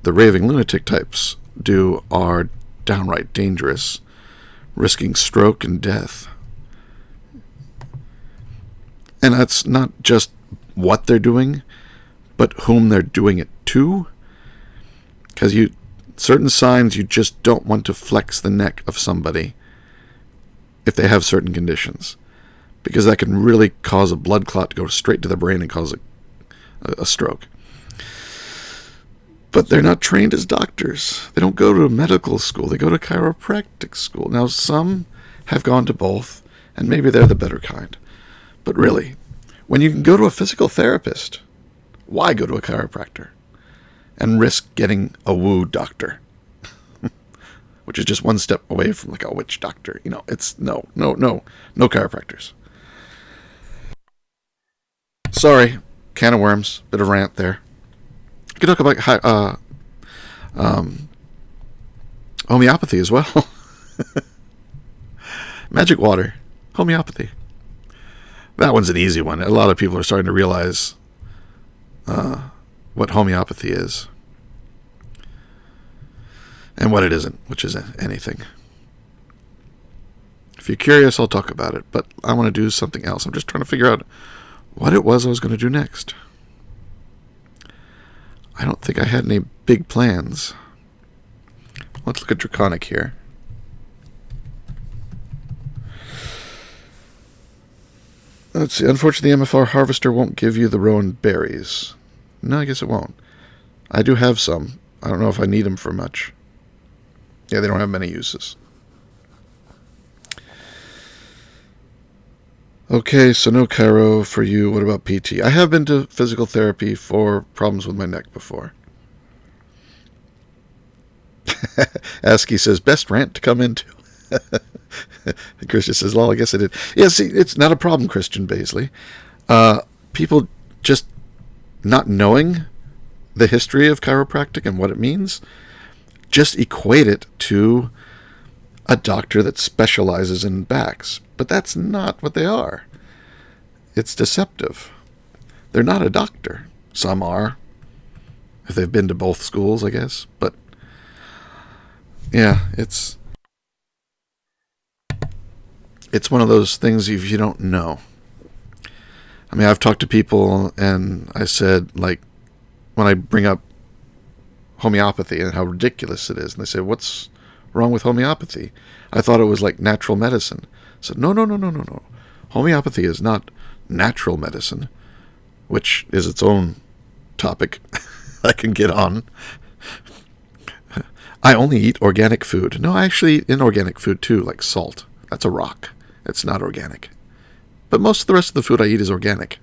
raving lunatic types do are downright dangerous, risking stroke and death. And that's not just what they're doing, but whom they're doing it to. Because certain signs you just don't want to flex the neck of somebody if they have certain conditions, because that can really cause a blood clot to go straight to the brain and cause a stroke. But they're not trained as doctors. They don't go to medical school. They go to chiropractic school. Now, some have gone to both, and maybe they're the better kind. But really, when you can go to a physical therapist, why go to a chiropractor and risk getting a woo doctor? Which is just one step away from like a witch doctor. It's no chiropractors. Sorry, can of worms, bit of rant there. You can talk about homeopathy as well. Magic water, homeopathy. That one's an easy one. A lot of people are starting to realize what homeopathy is and what it isn't, which is anything. If you're curious, I'll talk about it, but I want to do something else. I'm just trying to figure out what it was I was going to do next. I don't think I had any big plans. Let's look at Draconic here. Let's see. Unfortunately, the MFR Harvester won't give you the Rowan berries. No, I guess it won't. I do have some. I don't know if I need them for much. Yeah, they don't have many uses. Okay, so no chiro for you. What about PT? I have been to physical therapy for problems with my neck before. Asky says, best rant to come into. Christian says, lol, I guess I did. Yeah, see, it's not a problem, Christian Baisley. People just not knowing the history of chiropractic and what it means, just equate it to a doctor that specializes in backs. But that's not what they are. It's deceptive. They're not a doctor. Some are, if they've been to both schools, I guess. But yeah, it's one of those things if you don't know. I mean, I've talked to people and I said, like, when I bring up homeopathy and how ridiculous it is, and they say, what's wrong with homeopathy? I thought it was like natural medicine. I said, no. Homeopathy is not natural medicine, which is its own topic I can get on. I only eat organic food. No, I actually eat inorganic food too, like salt. That's a rock. It's not organic. But most of the rest of the food I eat is organic.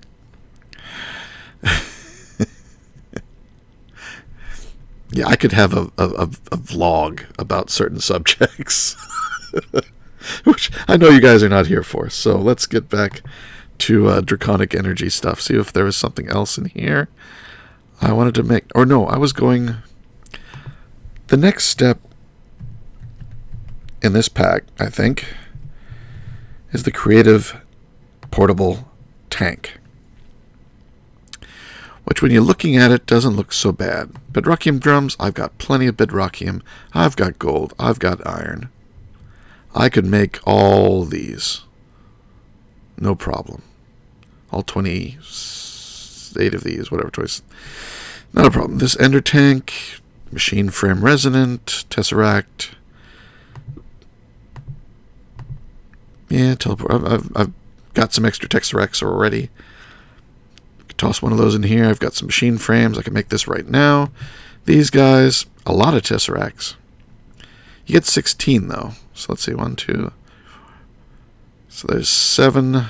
Yeah, I could have a vlog about certain subjects, which I know you guys are not here for. So let's get back to draconic energy stuff. See if there was something else in here I wanted to make. Or no, I was going... The next step in this pack, I think, is the creative portable tank, which when you're looking at it doesn't look so bad. Bedrockium drums, I've got plenty of bedrockium. I've got gold. I've got iron. I could make all these. No problem. All 28 of these, whatever choice. Not a problem. This ender tank, machine frame resonant, tesseract. Yeah, teleport. I've got some extra tesseracts already. Toss one of those in here. I've got some machine frames. I can make this right now. These guys, a lot of tesseracts. You get 16 though. So let's see, 1, 2. So there's 7,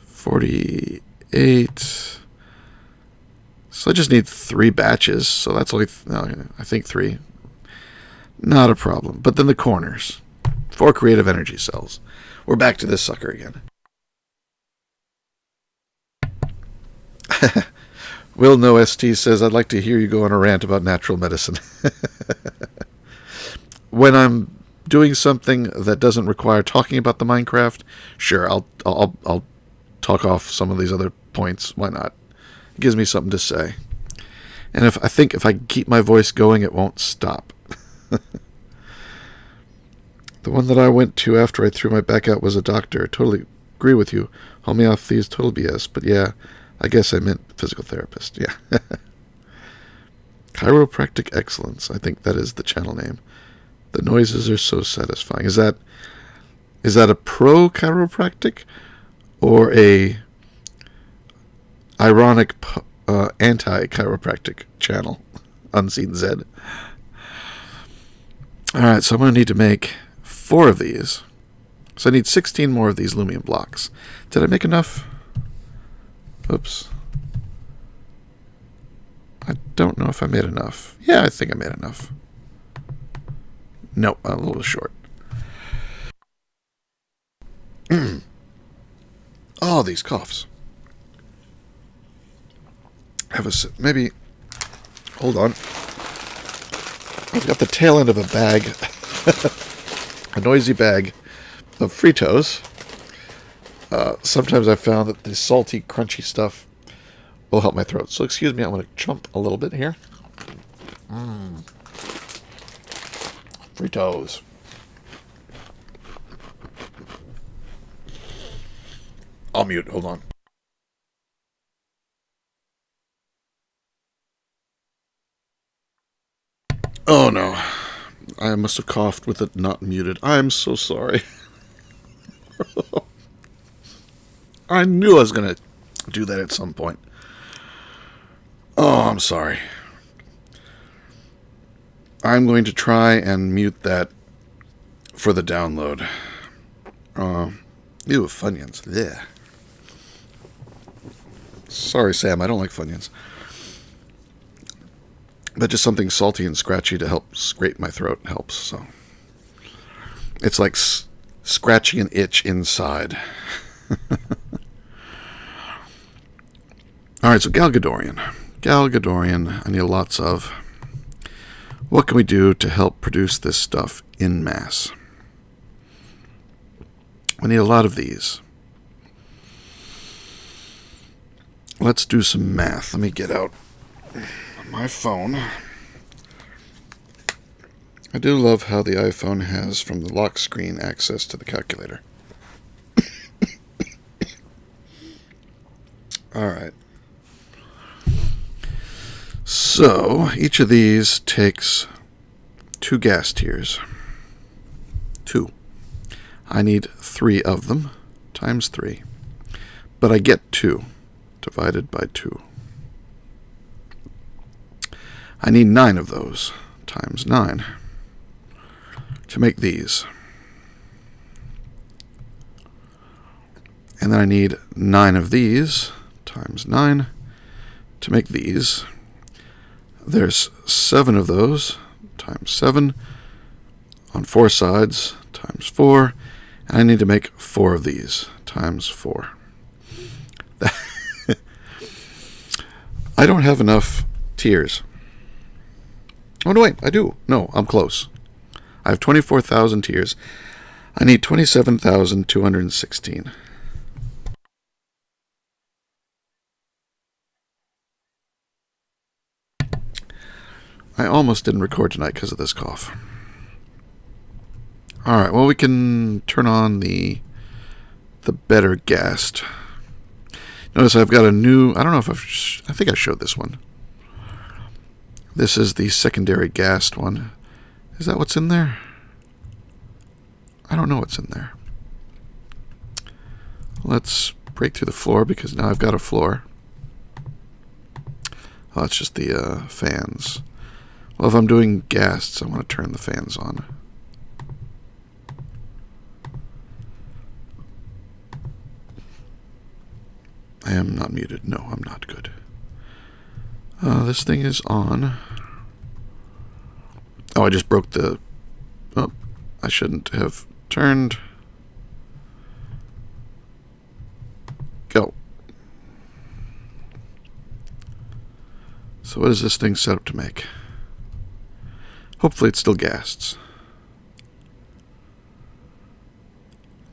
48. So I just need 3 batches. So that's only, I think 3. Not a problem. But then the corners. 4 creative energy cells. We're back to this sucker again. Will No ST says, I'd like to hear you go on a rant about natural medicine. When I'm doing something that doesn't require talking about the Minecraft, sure, I'll talk off some of these other points. Why not? It gives me something to say. And if I keep my voice going, it won't stop. The one that I went to after I threw my back out was a doctor. I totally agree with you. Homeopathy is total BS, but yeah, I guess I meant physical therapist. Yeah. Chiropractic Excellence. I think that is the channel name. The noises are so satisfying. Is that a pro chiropractic or a ironic anti chiropractic channel? Unseen Z. All right, so I'm going to need to make 4 of these. So I need 16 more of these Lumion blocks. Did I make enough? Oops. I don't know if I made enough. Yeah, I think I made enough. Nope, a little short. Oh, Oh, these coughs. Have a sip. Maybe. Hold on. I've got the tail end of a bag. A noisy bag of Fritos. Sometimes I found that the salty, crunchy stuff will help my throat. So excuse me, I'm going to chomp a little bit here. Fritos. I'll mute. Hold on. Oh no. I must have coughed with it not muted. I'm so sorry. I knew I was going to do that at some point. Oh, I'm sorry. I'm going to try and mute that for the download. Ew, Funyuns. Yeah. Sorry, Sam, I don't like Funyuns. But just something salty and scratchy to help scrape my throat helps. So it's like scratching an itch inside. All right, so Galgadorian. Galgadorian, I need lots of. What can we do to help produce this stuff in mass? We need a lot of these. Let's do some math. Let me get out my phone. I do love how the iPhone has, from the lock screen, access to the calculator. All right. So, each of these takes 2 gas tiers. 2. I need 3 of them, times 3. But I get 2, divided by 2. I need 9 of those, times 9, to make these. And then I need 9 of these, times 9, to make these. There's 7 of those, times 7, on 4 sides, times 4, and I need to make 4 of these, times 4. I don't have enough tiers. Oh, no, wait, I do. No, I'm close. I have 24,000 tiers. I need 27,216. I almost didn't record tonight because of this cough. All right, well, we can turn on the better gassed. Notice I've got a new, I don't know if I think I showed this one. This is the secondary gassed one. Is that what's in there? I don't know what's in there. Let's break through the floor because now I've got a floor. Oh, that's just the fans. Well, if I'm doing gasts, I want to turn the fans on. I am not muted. No, I'm not good. This thing is on. Oh, I just broke the... Oh, I shouldn't have turned. Go. So what is this thing set up to make? Hopefully it still gasts.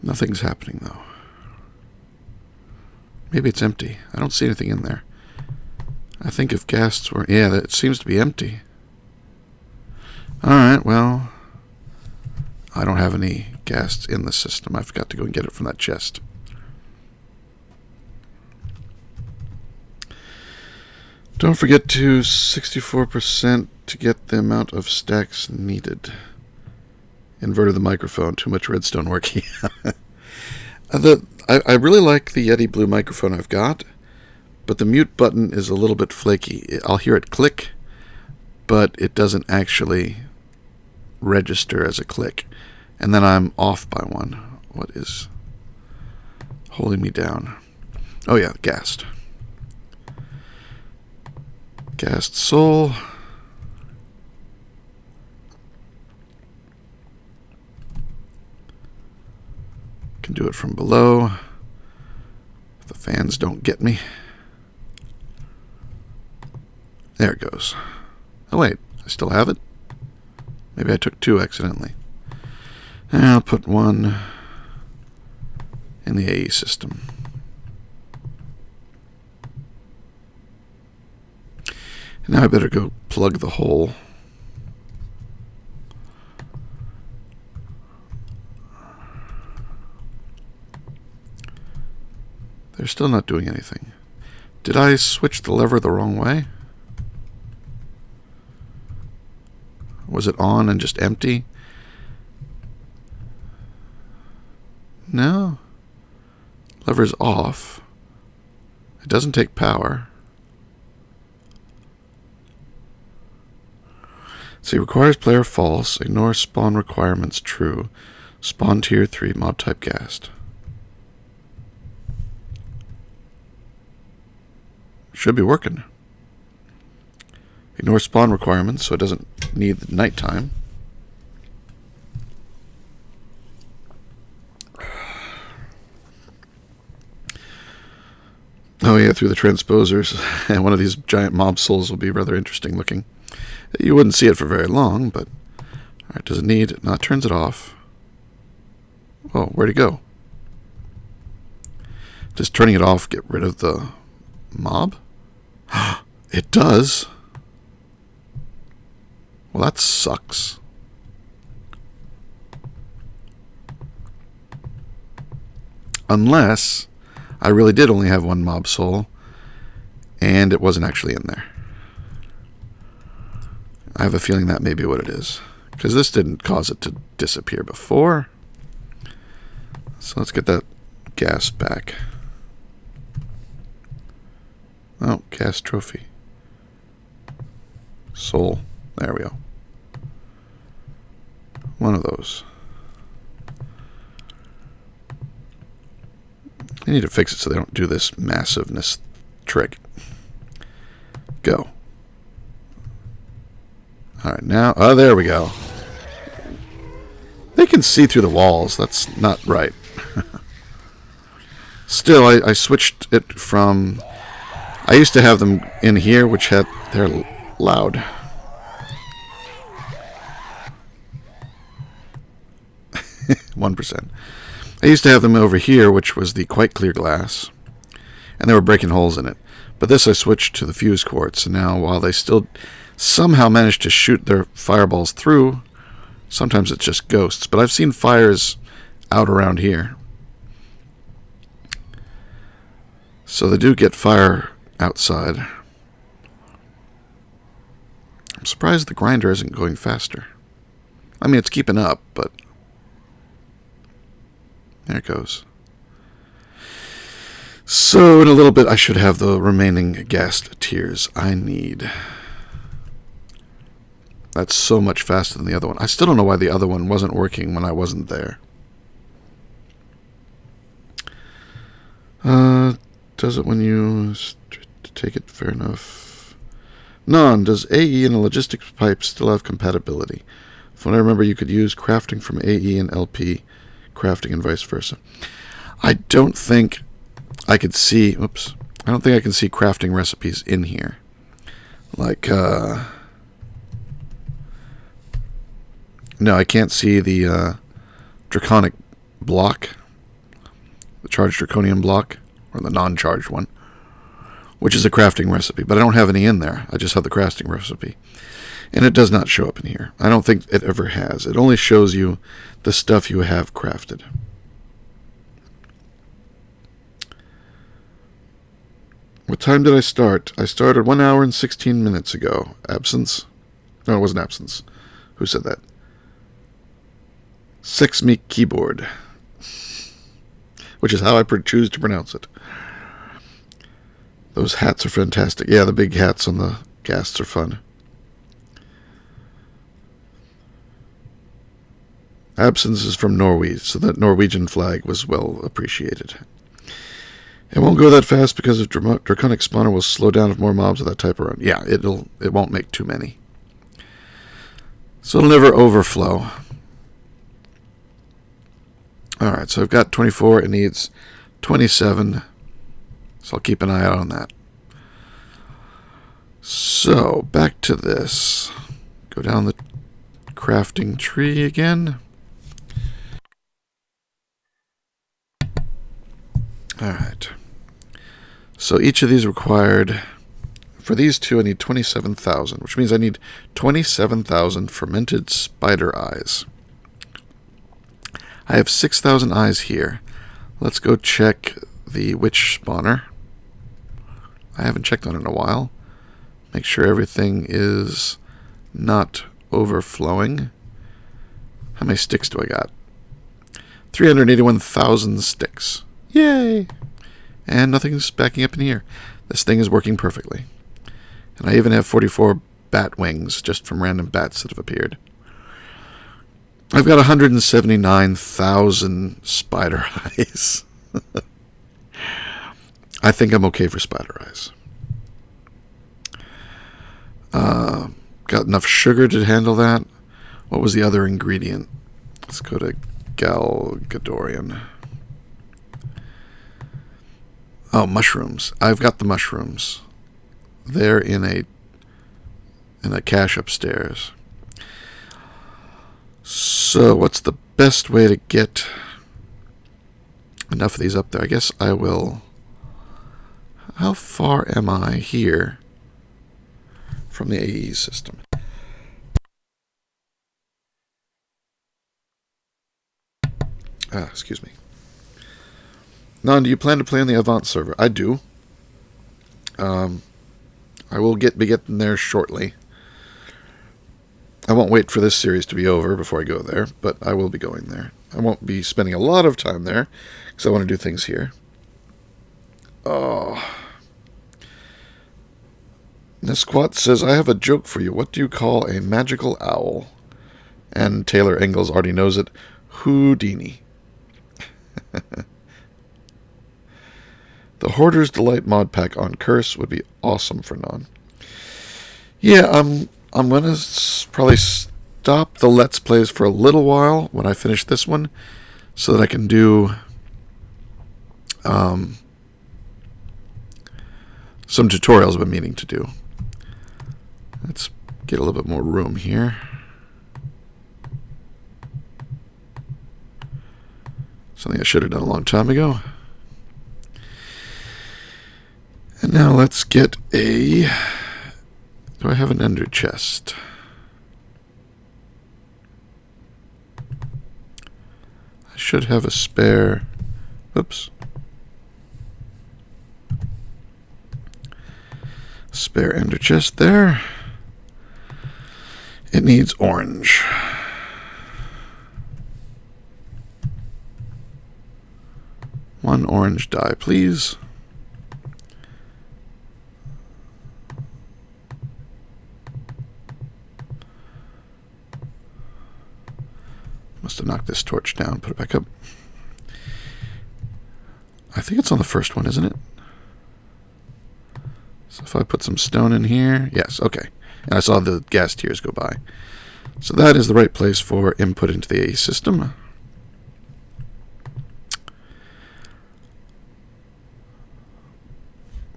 Nothing's happening, though. Maybe it's empty. I don't see anything in there. I think if gasts were... Yeah, it seems to be empty. Alright, well... I don't have any gasts in the system. I've got to go and get it from that chest. Don't forget to 64% to get the amount of stacks needed. Inverted the microphone. Too much redstone work. I really like the Yeti Blue microphone I've got, but the mute button is a little bit flaky. I'll hear it click, but it doesn't actually register as a click. And then I'm off by one. What is holding me down? Oh yeah, gassed. Gassed soul. Can do it from below. Fans don't get me. There it goes. Oh wait, I still have it? Maybe I took 2 accidentally. I'll put 1 in the AE system. Now I better go plug the hole. They're still not doing anything. Did I switch the lever the wrong way? Was it on and just empty? No. Lever's off. It doesn't take power. See, requires player false. Ignore spawn requirements true. Spawn tier 3 mob type gassed. Should be working. Ignore spawn requirements so it doesn't need the nighttime. Oh yeah, through the transposers. And one of these giant mob souls will be rather interesting looking. You wouldn't see it for very long, but... Alright, does it need... No, it turns it off. Oh, where'd it go? Does turning it off get rid of the mob? It does. Well, that sucks. Unless I really did only have 1 mob soul and it wasn't actually in there. I have a feeling that may be what it is, because this didn't cause it to disappear before. So let's get that gas back. Oh, gas trophy. Soul. There we go. One of those. I need to fix it so they don't do this massiveness trick. Go. Alright, now... Oh, there we go. They can see through the walls. That's not right. Still, I switched it from... I used to have them in here, which had... They're loud. %. I used to have them over here, which was the quite clear glass, and they were breaking holes in it. But this I switched to the fuse quartz, and now while they still somehow manage to shoot their fireballs through, sometimes it's just ghosts. But I've seen fires out around here. So they do get fire outside. I'm surprised the grinder isn't going faster. I mean, it's keeping up, but... There it goes. So, in a little bit, I should have the remaining gassed tiers I need. That's so much faster than the other one. I still don't know why the other one wasn't working when I wasn't there. Does it when you take it? Fair enough. None. Does AE and a logistics pipe still have compatibility? From what I remember, you could use crafting from AE and LP crafting and vice versa. I don't think I could see... Oops. I don't think I can see crafting recipes in here. Like, no, I can't see the draconic block. The charged draconium block. Or the non-charged one. Which is a crafting recipe. But I don't have any in there. I just have the crafting recipe. And it does not show up in here. I don't think it ever has. It only shows you the stuff you have crafted. What time did I start? I started 1 hour and 16 minutes ago. Absence? No, it wasn't absence. Who said that? Sex Me Keyboard. Which is how I choose to pronounce it. Those hats are fantastic. Yeah, the big hats on the ghasts are fun. Absence is from Norway, so that Norwegian flag was well appreciated. It won't go that fast because of Draconic Spawner will slow down if more mobs of that type are around. Yeah, it won't make too many. So it'll never overflow. Alright, so I've got 24. It needs 27. So I'll keep an eye out on that. So, back to this. Go down the crafting tree again. Alright. So each of these required... For these two, I need 27,000, which means I need 27,000 fermented spider eyes. I have 6,000 eyes here. Let's go check the witch spawner. I haven't checked on it in a while. Make sure everything is not overflowing. How many sticks do I got? 381,000 sticks. Yay! And nothing's backing up in here. This thing is working perfectly. And I even have 44 bat wings just from random bats that have appeared. I've got 179,000 spider eyes. I think I'm okay for spider eyes. Got enough sugar to handle that. What was the other ingredient? Let's go to Galgadorian. Oh, mushrooms. I've got the mushrooms. They're in a cache upstairs. So, what's the best way to get enough of these up there? I guess I will... How far am I here from the AE system? Excuse me. Non, do you plan to play on the Avant server? I do. I will be getting there shortly. I won't wait for this series to be over before I go there, but I will be going there. I won't be spending a lot of time there, because I want to do things here. Oh. Nisquat says, I have a joke for you. What do you call a magical owl? And Taylor Engels already knows it. Houdini. The Hoarder's Delight mod pack on Curse would be awesome for Non. Yeah, I'm going to probably stop the Let's Plays for a little while when I finish this one, so that I can do some tutorials I've been meaning to do. Let's get a little bit more room here. Something I should have done a long time ago. And now let's get a... Do I have an ender chest? I should have a spare... Oops. Spare ender chest there. It needs orange. One orange dye, please. Must have knocked this torch down. Put it back up. I think it's on the first one, isn't it? So if I put some stone in here... Yes, okay. And I saw the gas tiers go by. So that is the right place for input into the AE system.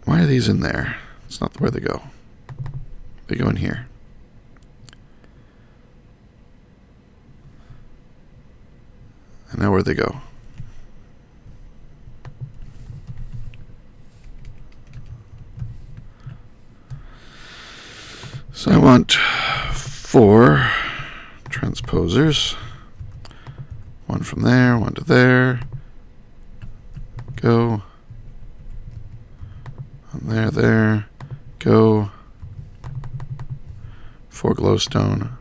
Why are these in there? It's not where they go. They go in here. And now where'd they go? So I want 4 transposers. One from there, one to there. Go. One there. Go. 4 glowstone.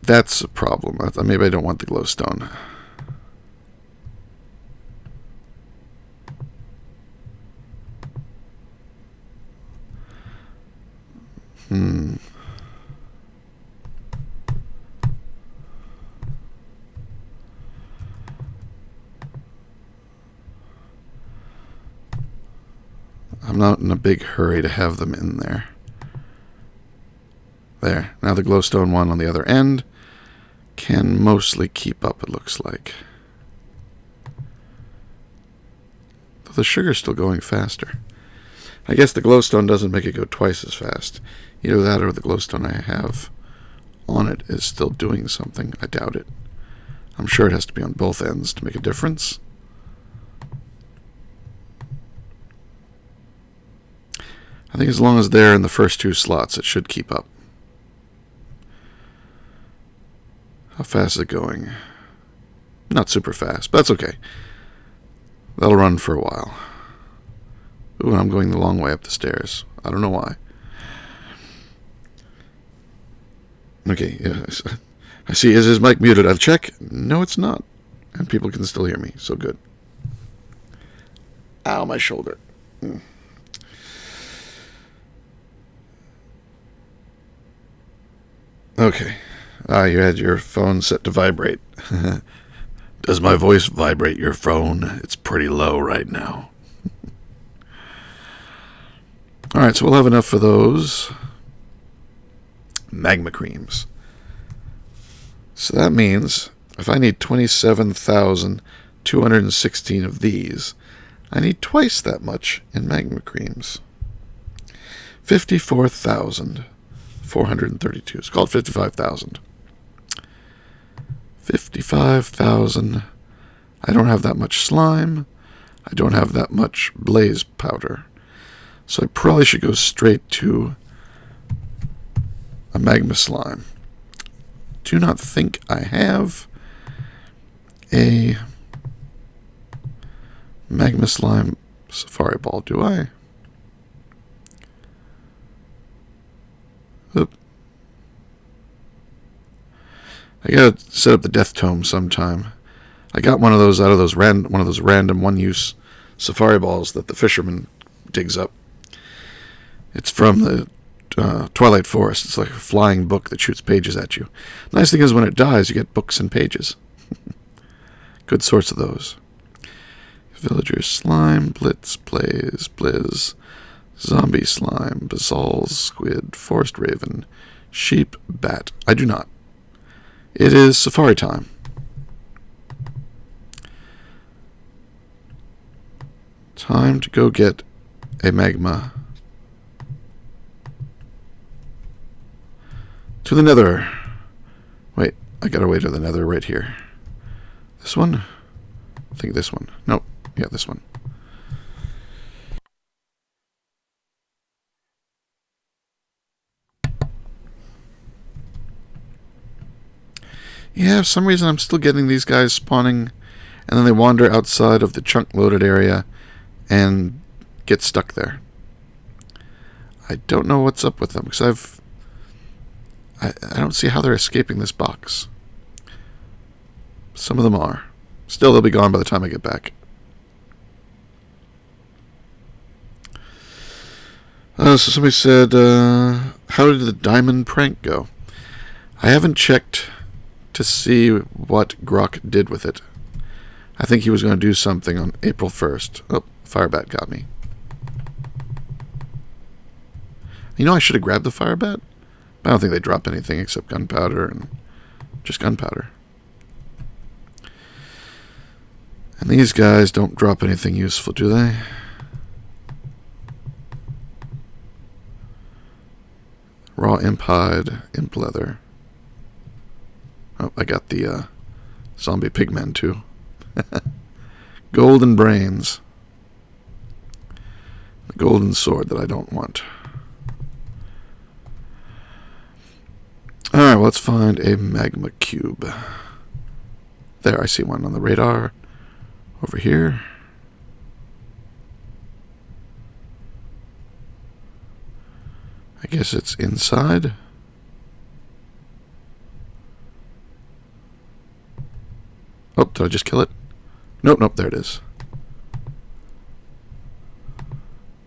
That's a problem. Maybe I don't want the glowstone. I'm not in a big hurry to have them in there. There. Now the glowstone one on the other end can mostly keep up, it looks like. Though the sugar's still going faster. I guess the glowstone doesn't make it go twice as fast. Either that or the glowstone I have on it is still doing something. I doubt it. I'm sure it has to be on both ends to make a difference. I think as long as they're in the first two slots, it should keep up. How fast is it going? Not super fast, but that's okay. That'll run for a while. Ooh, and I'm going the long way up the stairs. I don't know why. Okay, yeah, I see. Is his mic muted? I'll check. No, it's not. And people can still hear me, so good. Ow, my shoulder. Okay. You had your phone set to vibrate. Does my voice vibrate your phone? It's pretty low right now. Alright, so we'll have enough for those magma creams. So that means if I need 27,216 of these, I need twice that much in magma creams. 54,432. It's called 55,000. 55,000. I don't have that much slime. I don't have that much blaze powder. So I probably should go straight to a magma slime. Do not think I have a magma slime safari ball, do I? Oop. I gotta set up the death tome sometime. I got one of those out of those random one-use safari balls that the fisherman digs up. It's from the Twilight Forest. It's like a flying book that shoots pages at you. Nice thing is when it dies, you get books and pages. Good sorts of those. Villager slime, blitz, blaze, blizz, zombie slime, basal, squid, forest raven, sheep, bat. I do not. It is safari time. Time to go get a magma. To the nether. Wait, I gotta wait to the nether right here. This one? I think this one. Nope. Yeah, this one. Yeah, for some reason I'm still getting these guys spawning, and then they wander outside of the chunk loaded area and get stuck there. I don't know what's up with them, because I don't see how they're escaping this box. Some of them are. Still, they'll be gone by the time I get back. So somebody said, how did the diamond prank go? I haven't checked to see what Grok did with it. I think he was going to do something on April 1st. Oh, Firebat got me. You know, I should have grabbed the Firebat. I don't think they drop anything except gunpowder and just gunpowder. And these guys don't drop anything useful, do they? Raw imp hide, imp leather. Oh, I got the zombie pigmen too. Golden brains. The golden sword that I don't want. Alright, well, let's find a magma cube. There, I see one on the radar. Over here. I guess it's inside. Oh, did I just kill it? Nope, nope, there it is.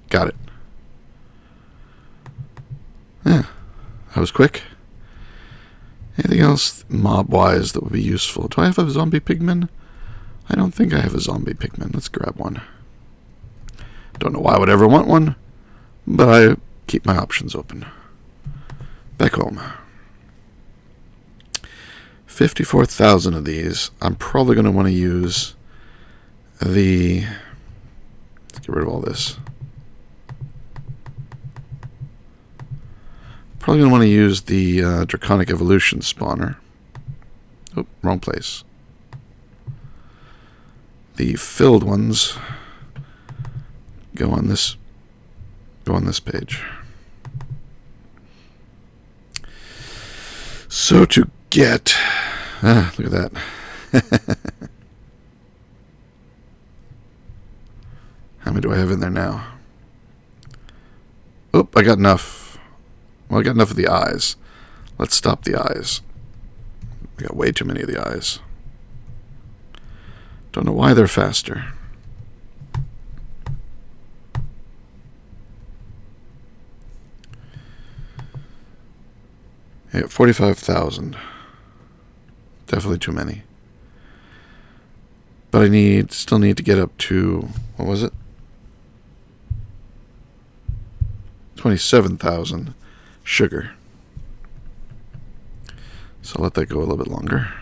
Got it. Yeah, that was quick. Anything else mob-wise that would be useful? Do I have a zombie pigman? I don't think I have a zombie pigman. Let's grab one. Don't know why I would ever want one, but I keep my options open. Back home. 54,000 of these. I'm probably going to want to use the... Let's get rid of all this. Probably going to want to use the Draconic Evolution spawner. Oh, wrong place. The filled ones go on this page. So to get look at that. How many do I have in there now? Oh, I got enough. Well, I got enough of the eyes. Let's stop the eyes. I got way too many of the eyes. Don't know why they're faster. I got 45,000. Definitely too many. But I still need to get up to, what was it? 27,000 sugar. So I'll let that go a little bit longer.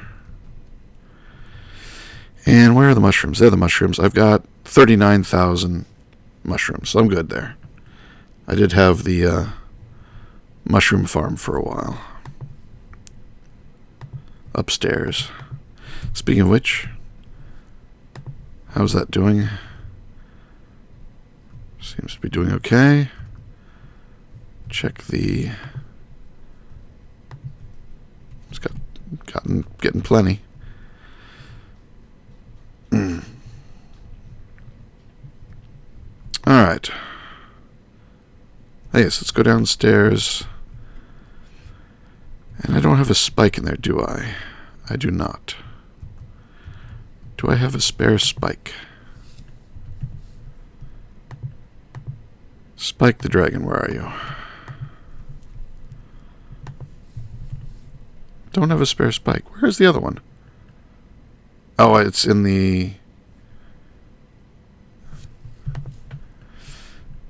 And where are the mushrooms? They're the mushrooms. I've got 39,000 mushrooms, so I'm good there. I did have the mushroom farm for a while. Upstairs. Speaking of which, how's that doing? Seems to be doing okay. Check the... It's getting plenty. Alright. Yes, let's go downstairs. And I don't have a spike in there, do I? I do not. Do I have a spare spike? Spike the dragon, where are you? Don't have a spare spike. Where's the other one? Oh, it's in the...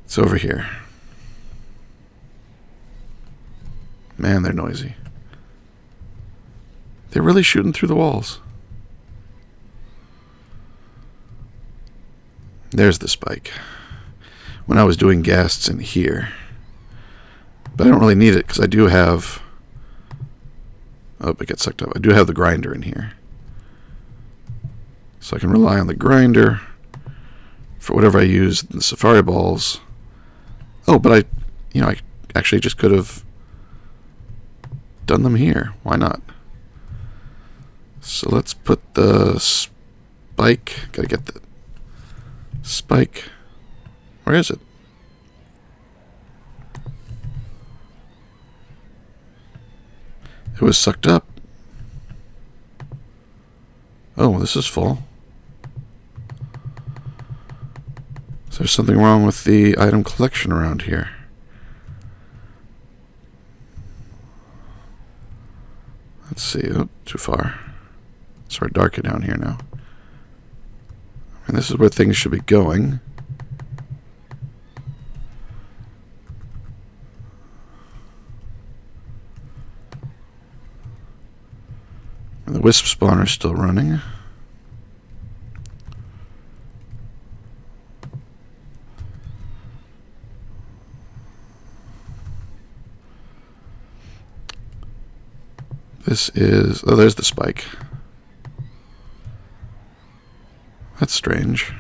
It's over here. Man, they're noisy. They're really shooting through the walls. There's the spike. When I was doing ghasts in here. But I don't really need it because I do have... Oh, it gets sucked up. I do have the grinder in here. So I can rely on the grinder for whatever I use in the safari balls. Oh, but I actually just could have done them here. Why not? So let's put the spike. Gotta get the spike. Where is it? It was sucked up. Oh, this is full. Is there something wrong with the item collection around here? Let's see. Oh, too far. Sort of darker down here now. And this is where things should be going. And the wisp spawner is still running. This is... Oh, there's the spike. That's strange.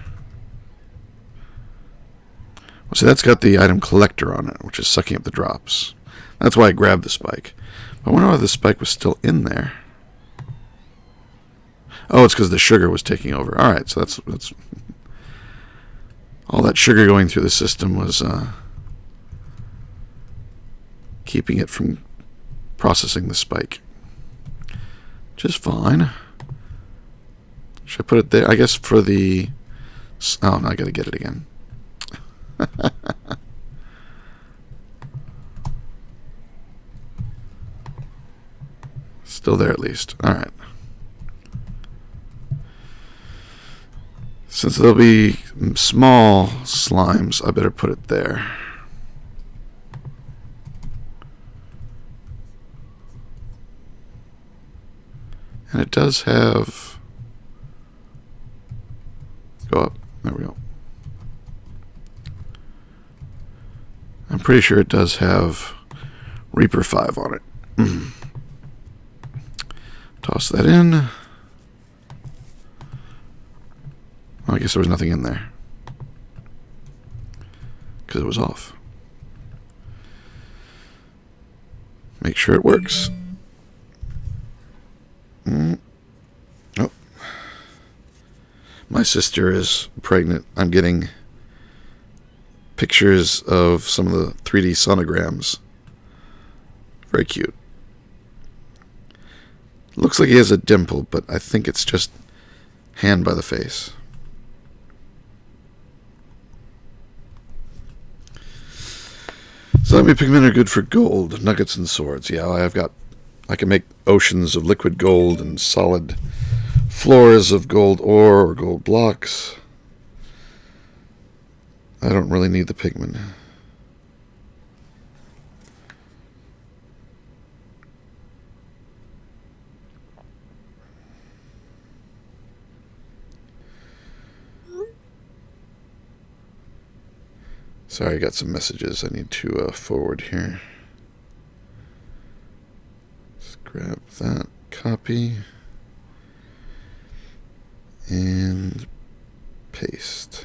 Well, see, that's got the item collector on it, which is sucking up the drops. That's why I grabbed the spike. I wonder why the spike was still in there. Oh, it's because the sugar was taking over. All right, so that's all that sugar going through the system was keeping it from processing the spike. Which is fine. Should I put it there? I guess for the... Oh, no, I gotta get it again. Still there at least. Alright. Since there'll be small slimes, I better put it there. And it does have... Go up. There we go. I'm pretty sure it does have Reaper 5 on it. Toss that in. Well, I guess there was nothing in there, because it was off. Make sure it works. Oh. My sister is pregnant. I'm getting pictures of some of the 3D sonograms. Very cute. Looks like he has a dimple, but I think it's just hand by the face. Zombie pigment are good for gold, nuggets, and swords. Yeah, I can make oceans of liquid gold and solid floors of gold ore or gold blocks. I don't really need the pigment. Sorry, I got some messages I need to forward here. Let's grab that, copy, and paste.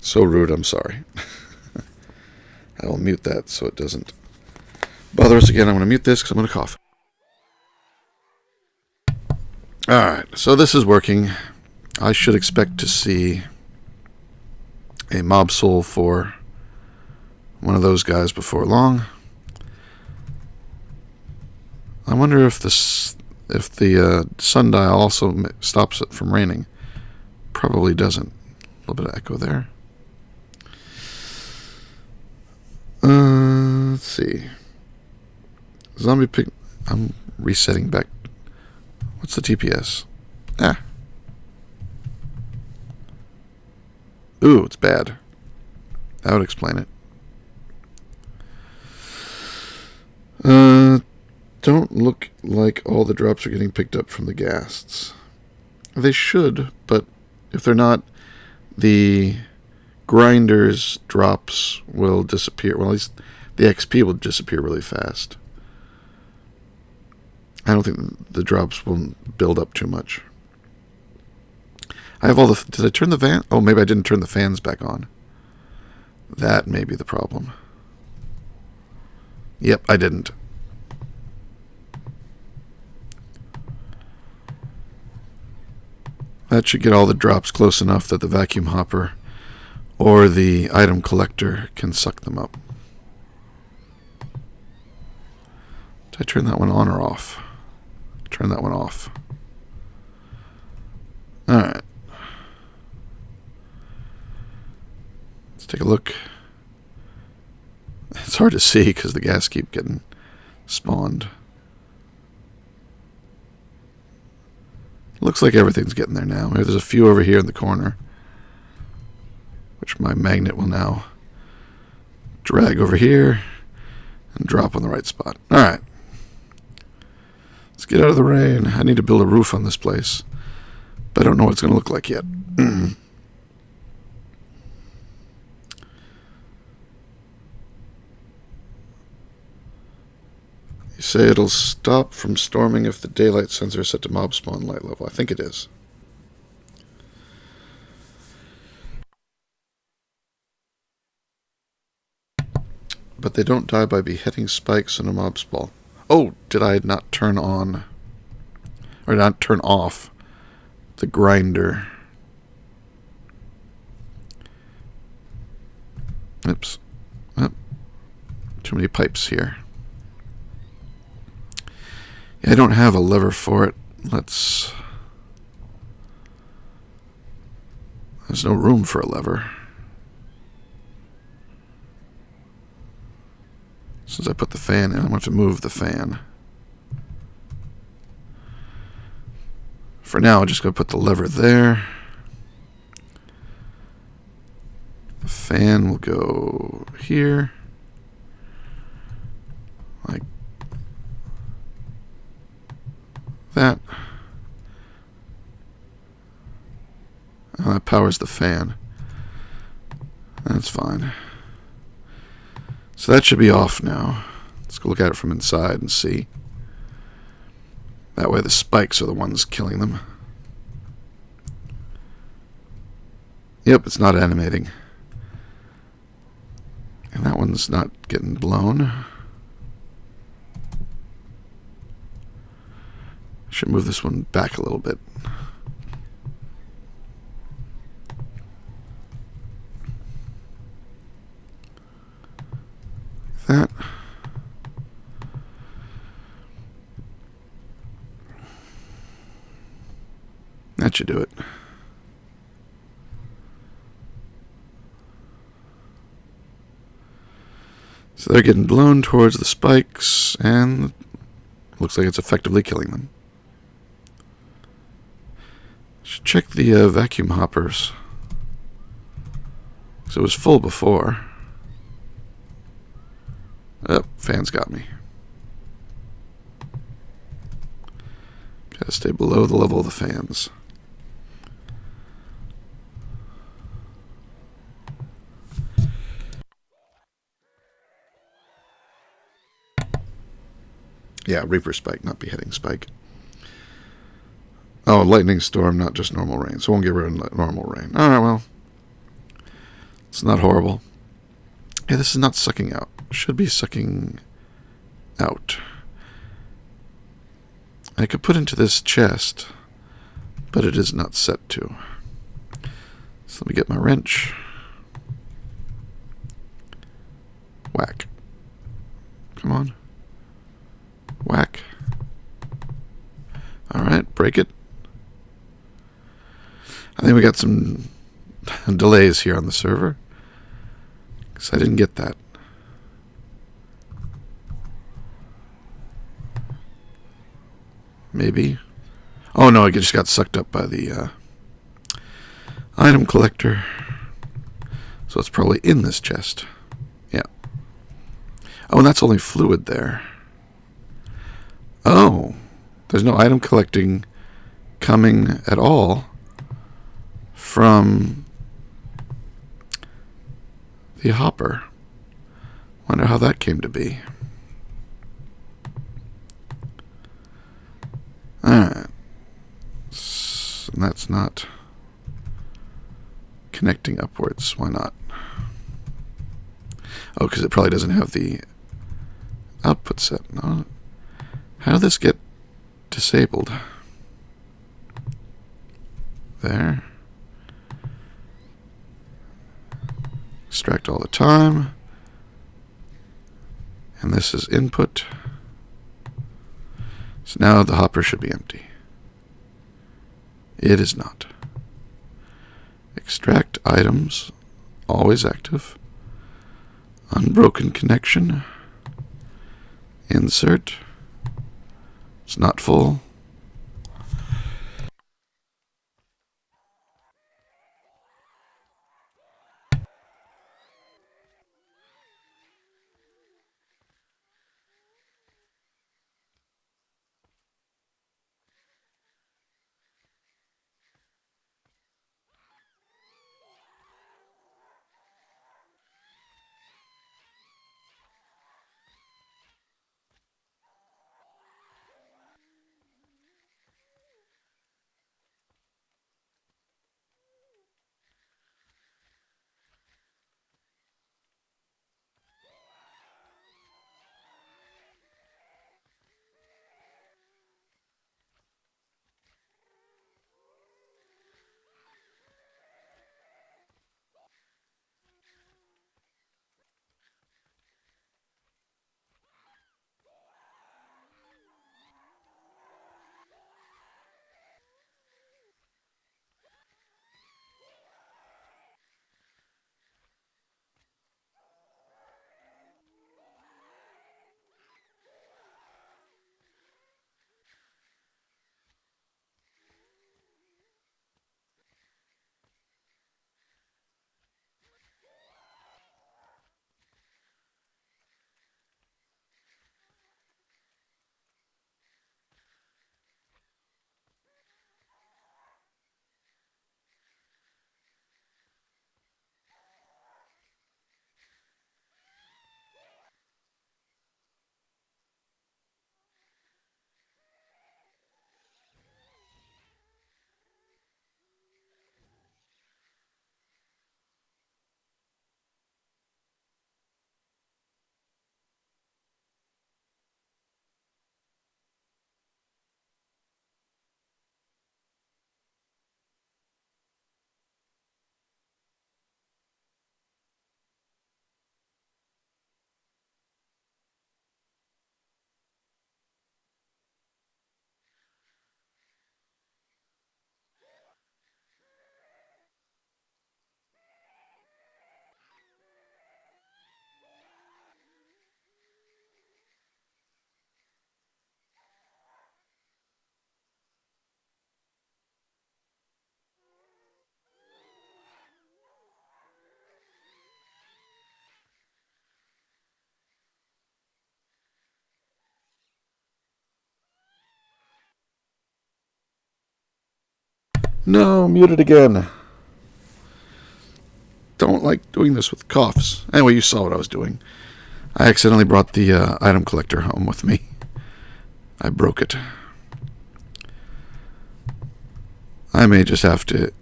So rude, I'm sorry. I will mute that so it doesn't bother us again. I'm going to mute this because I'm going to cough. Alright, so this is working. I should expect to see a mob soul for one of those guys before long. I wonder if the sundial also stops it from raining. Probably doesn't. A little bit of echo there. Let's see. Zombie pig... I'm resetting back. What's the TPS? Ooh, it's bad. That would explain it. Don't look like all the drops are getting picked up from the ghasts. They should, but if they're not, the grinders drops will disappear. Well, at least the XP will disappear really fast. I don't think the drops will build up too much. I have all the... Did I turn the fan? Oh, maybe I didn't turn the fans back on. That may be the problem. Yep, I didn't. That should get all the drops close enough that the vacuum hopper or the item collector can suck them up. Did I turn that one on or off? Turn that one off. Alright. Let's take a look. It's hard to see because the gas keep getting spawned. Looks like everything's getting there now. Maybe there's a few over here in the corner, which my magnet will now drag over here and drop on the right spot. Alright. Let's get out of the rain. I need to build a roof on this place, but I don't know what it's going to look like yet. You say it'll stop from storming if the daylight sensor is set to mob spawn light level. I think it is. But they don't die by beheading spikes in a mob spawn. Oh, did I not turn on, or not turn off the grinder? Oops. Oh, too many pipes here. Yeah, I don't have a lever for it. There's no room for a lever. Since I put the fan in, I'm going to have to move the fan. For now, I'm just going to put the lever there. fan will go here. Like that. Oh, that powers the fan. That's fine. So that should be off now. Let's go look at it from inside and see. That way the spikes are the ones killing them. Yep, it's not animating. And that one's not getting blown. Should move this one back a little bit. That. That should do it. So they're getting blown towards the spikes, and looks like it's effectively killing them. Should check the vacuum hoppers. So it was full before. Oh, fans got me. Gotta stay below the level of the fans. Yeah, Reaper Spike, not Beheading Spike. Oh, Lightning Storm, not just normal rain. So it won't get rid of normal rain. Alright, well. It's not horrible. Yeah, this is not sucking out. Should be sucking out. I could put into this chest, but it is not set to. So let me get my wrench. Whack. Come on. Whack. Alright, break it. I think we got some delays here on the server, because I didn't get that. Maybe. Oh no, I just got sucked up by the item collector. So it's probably in this chest. Yeah. Oh, and that's only fluid there. Oh, there's no item collecting coming at all from the hopper. Wonder how that came to be. Alright. And that's not connecting upwards. Why not? Oh, because it probably doesn't have the output set. No. How did this get disabled? There. Extract all the time. And this is input. So now the hopper should be empty. It is not. Extract items, always active. Unbroken connection. Insert. It's not full. No, muted again. Don't like doing this with coughs. Anyway, you saw what I was doing. I accidentally brought the item collector home with me. I broke it. I may just have to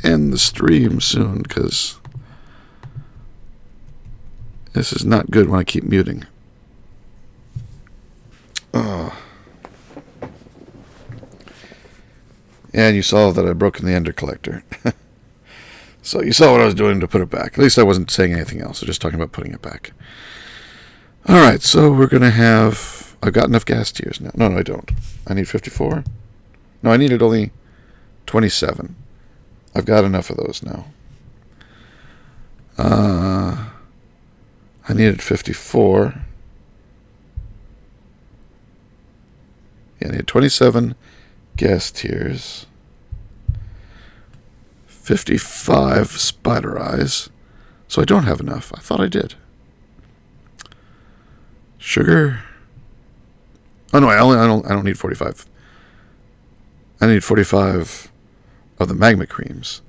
end the stream soon, because this is not good when I keep muting. And you saw that I'd broken the ender collector. So you saw what I was doing to put it back. At least I wasn't saying anything else. I was just talking about putting it back. Alright, so we're going to have... I've got enough gas tiers now. No, I don't. I need 54. No, I needed only 27. I've got enough of those now. I needed 54. Yeah, I need 27 gas tiers. 55 spider eyes. So I don't have enough. I thought I did. Sugar. Oh no, I don't need 45. I need 45 of the magma creams.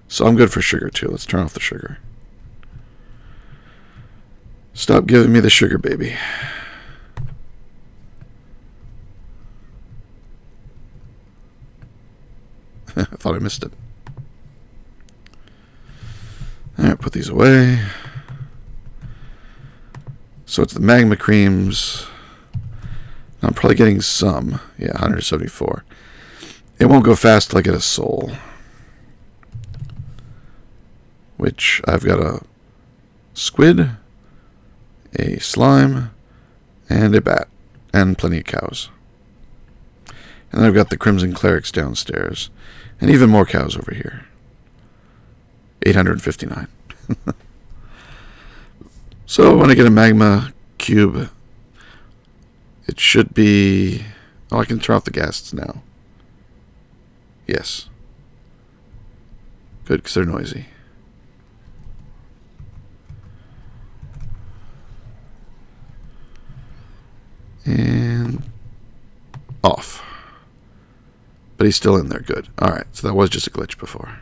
So I'm good for sugar too. Let's turn off the sugar. Stop giving me the sugar, baby. I thought I missed it. Alright, put these away. So it's the magma creams. I'm probably getting some. Yeah, 174. It won't go fast till I get a soul. Which I've got a squid, a slime, and a bat. And plenty of cows. And then I've got the crimson clerics downstairs. And even more cows over here. 859. So when I get a magma cube, it should be... Oh, I can turn off the ghasts now. Yes. Good, because they're noisy. And... off. But he's still in there. Good. Alright, so that was just a glitch before.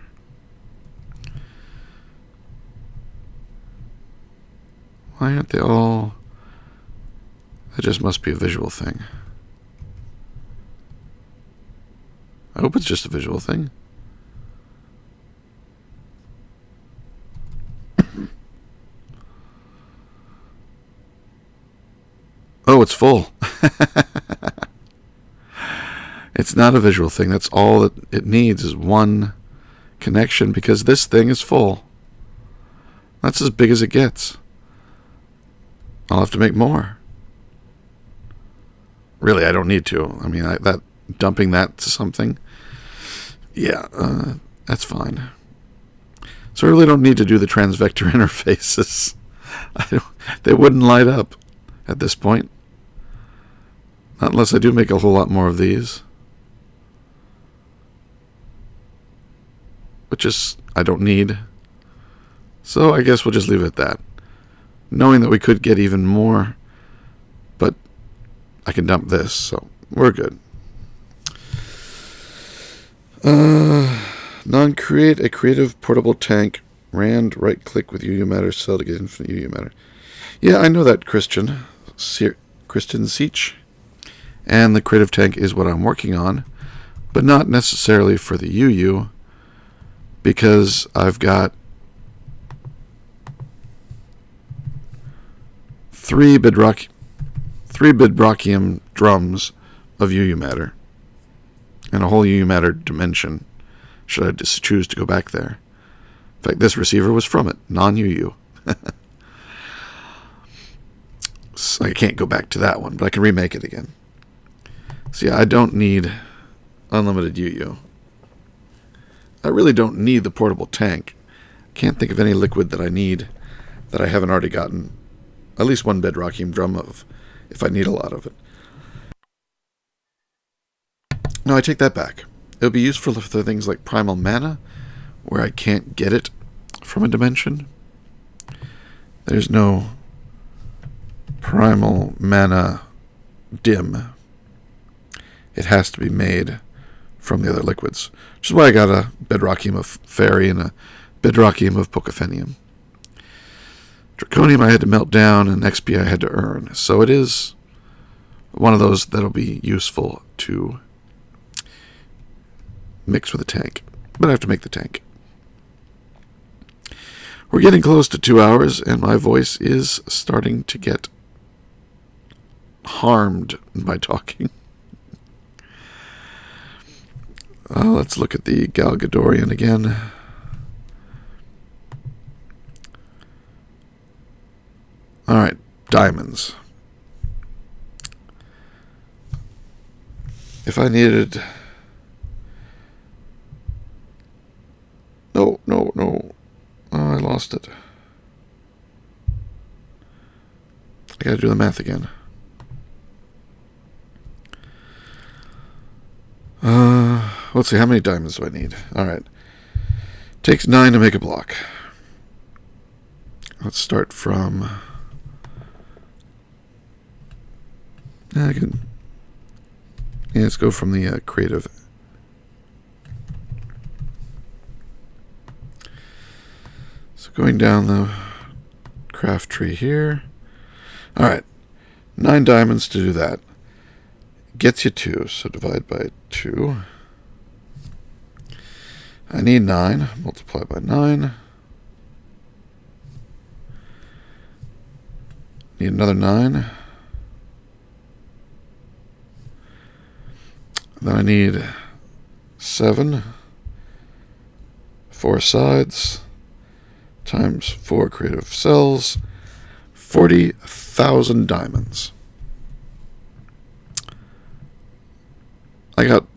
Why aren't they all... That just must be a visual thing. I hope it's just a visual thing. Oh, it's full. It's not a visual thing. That's all that it needs is one connection, because this thing is full. That's as big as it gets. I'll have to make more. Really, I don't need to. I mean, that dumping that to something, yeah, that's fine. So I really don't need to do the transvector interfaces. They wouldn't light up at this point. Not unless I do make a whole lot more of these. Which is, I don't need. So I guess we'll just leave it at that. Knowing that we could get even more, but I can dump this, so we're good. Non-create a creative portable tank. Rand, right-click with UU matter cell to get infinite UU matter. Yeah, I know that, Kristen Seach. And the creative tank is what I'm working on, but not necessarily for the UU, because I've got 3 Bidrockium drums of UU matter. And a whole UU matter dimension, should I just choose to go back there. In fact, this receiver was from it, non-UU. So I can't go back to that one, but I can remake it again. So yeah, I don't need unlimited UU. I really don't need the portable tank. Can't think of any liquid that I need that I haven't already gotten at least one Bedrockium drum of, if I need a lot of it. No, I take that back. It'll be useful for things like primal mana, where I can't get it from a dimension. There's no primal mana dim. It has to be made from the other liquids. Which is why I got a bedrockium of Fairy and a bedrockium of Pocophenium. Draconium I had to melt down, and XP I had to earn. So it is one of those that'll be useful to mix with a tank. But I have to make the tank. We're getting close to 2 hours, and my voice is starting to get harmed by talking. Let's look at the Galgadorian again. Alright, diamonds. If I needed... No. Oh, I lost it. I gotta do the math again. Let's see, how many diamonds do I need? Alright. Takes 9 to make a block. Let's start from... let's go from the creative. So going down the craft tree here. Alright. 9 diamonds to do that. Gets you 2, so divide by 2. I need 9. Multiply by 9. Need another 9. Then I need 7. 4 sides. Times 4 creative cells. 40,000 diamonds. I got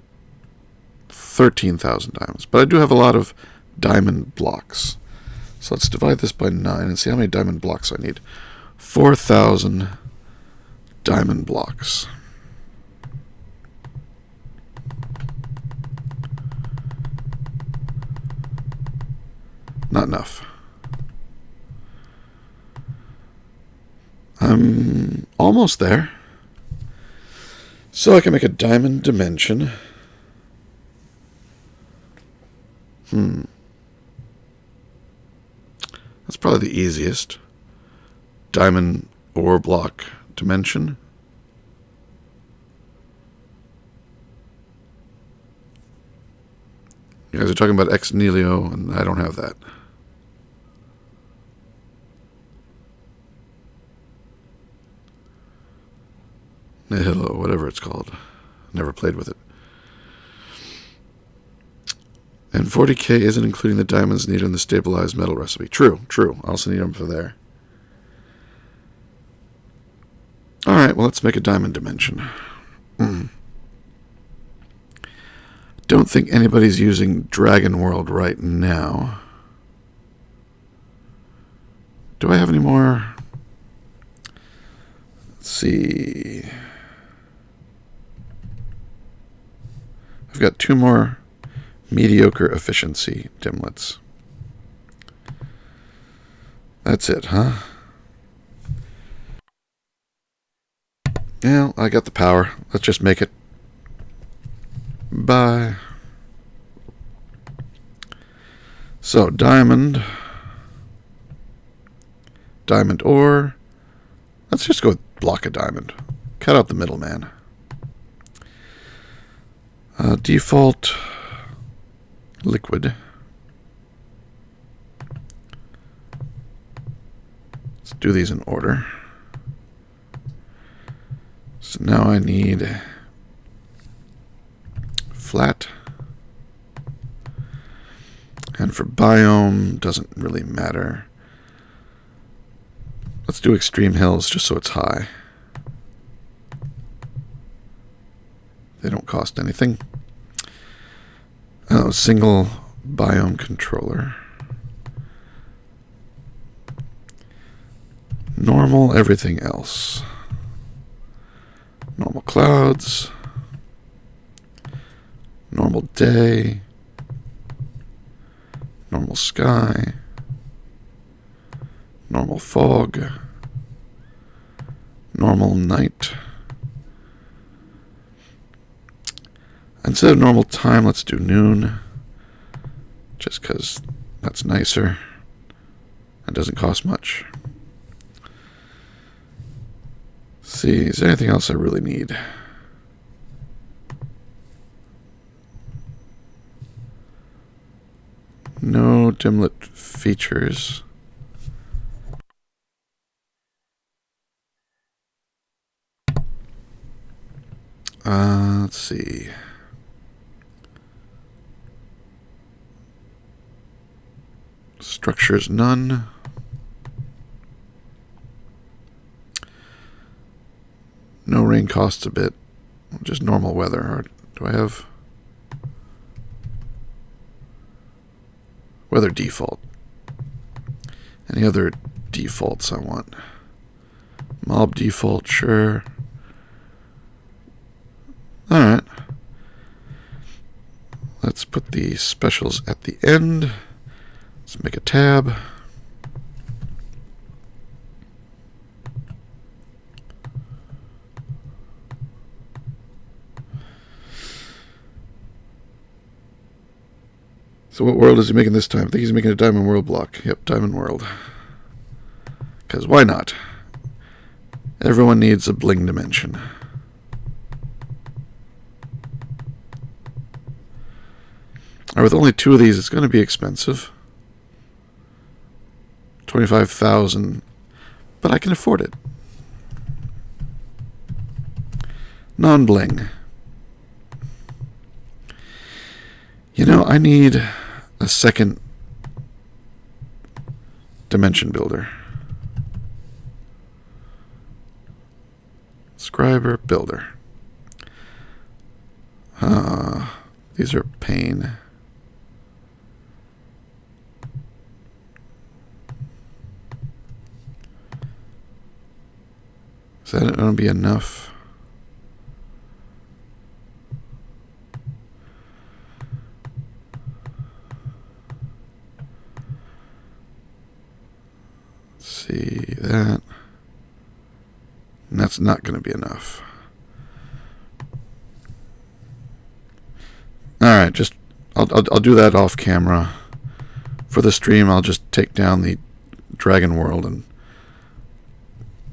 13,000 diamonds, but I do have a lot of diamond blocks. So let's divide this by 9 and see how many diamond blocks I need. 4,000 diamond blocks. Not enough. I'm almost there. So I can make a diamond dimension. That's probably the easiest. Diamond ore block dimension. You guys are talking about ex nihilo, and I don't have that. Nihilo, whatever it's called. Never played with it. And 40k isn't including the diamonds needed in the stabilized metal recipe. True. I also need them for there. Alright, well, let's make a diamond dimension. Don't think anybody's using Dragon World right now. Do I have any more? Let's see. I've got 2 more mediocre efficiency dimlets. That's it, huh? Yeah, I got the power. Let's just make it. Bye. So, diamond ore. Let's just go with block of diamond. Cut out the middleman. Default liquid. Let's do these in order. So now I need flat. And for biome, doesn't really matter. Let's do extreme hills just so it's high. They don't cost anything. Single biome controller. Normal everything else. Normal clouds. Normal day. Normal sky. Normal fog. Normal night. And instead of normal time, let's do noon. Just because that's nicer and doesn't cost much. Let's see, is there anything else I really need? No dimlet features. Let's see. Structures, none. No rain costs a bit. Just normal weather. Or do I have weather default? Any other defaults I want? Mob default, sure. Alright. Let's put the specials at the end. Let's make a tab. So what world is he making this time? I think he's making a Diamond World block. Yep, Diamond World. Because why not? Everyone needs a bling dimension. Or with only 2 of these, it's going to be expensive. 25,000, but I can afford it. Non-bling. You know, I need a second dimension builder. Scriber, builder. These are pain. Is that going to be enough? Let's see that. And that's not going to be enough. All right, just I'll do that off camera. For the stream, I'll just take down the Dragon World and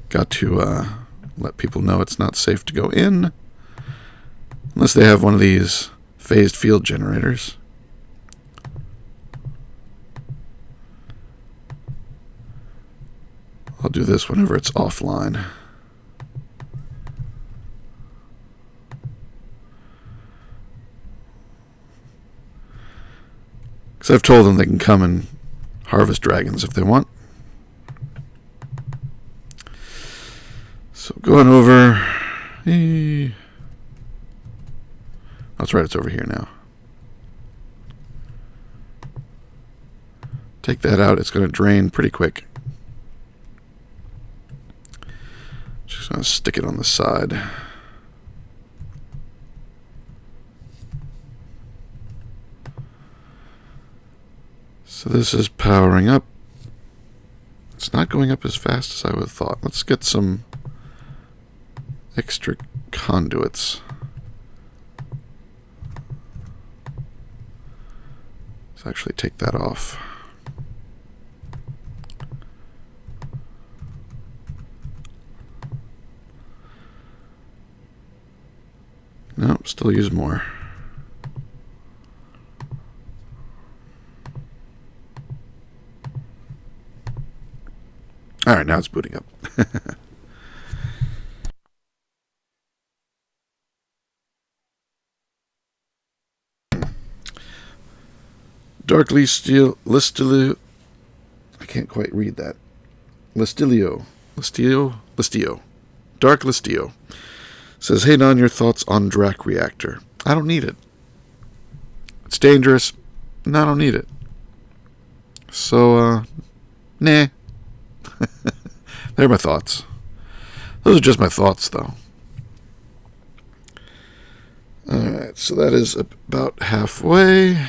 got to let people know it's not safe to go in unless they have one of these phased field generators. I'll do this whenever it's offline. Because I've told them they can come and harvest dragons if they want. So going over. That's right, it's over here now. Take that out, it's going to drain pretty quick. Just going to stick it on the side. So this is powering up. It's not going up as fast as I would have thought. Let's get some extra conduits. Let's actually take that off. Nope, still use more. Alright, now it's booting up. Darkly Steel Listilio. I can't quite read that. Listilio. Dark Listilio. Says, hey Non, your thoughts on Drac Reactor. I don't need it. It's dangerous. No, I don't need it. So, nah. They're my thoughts. Those are just my thoughts, though. Alright, so that is about halfway.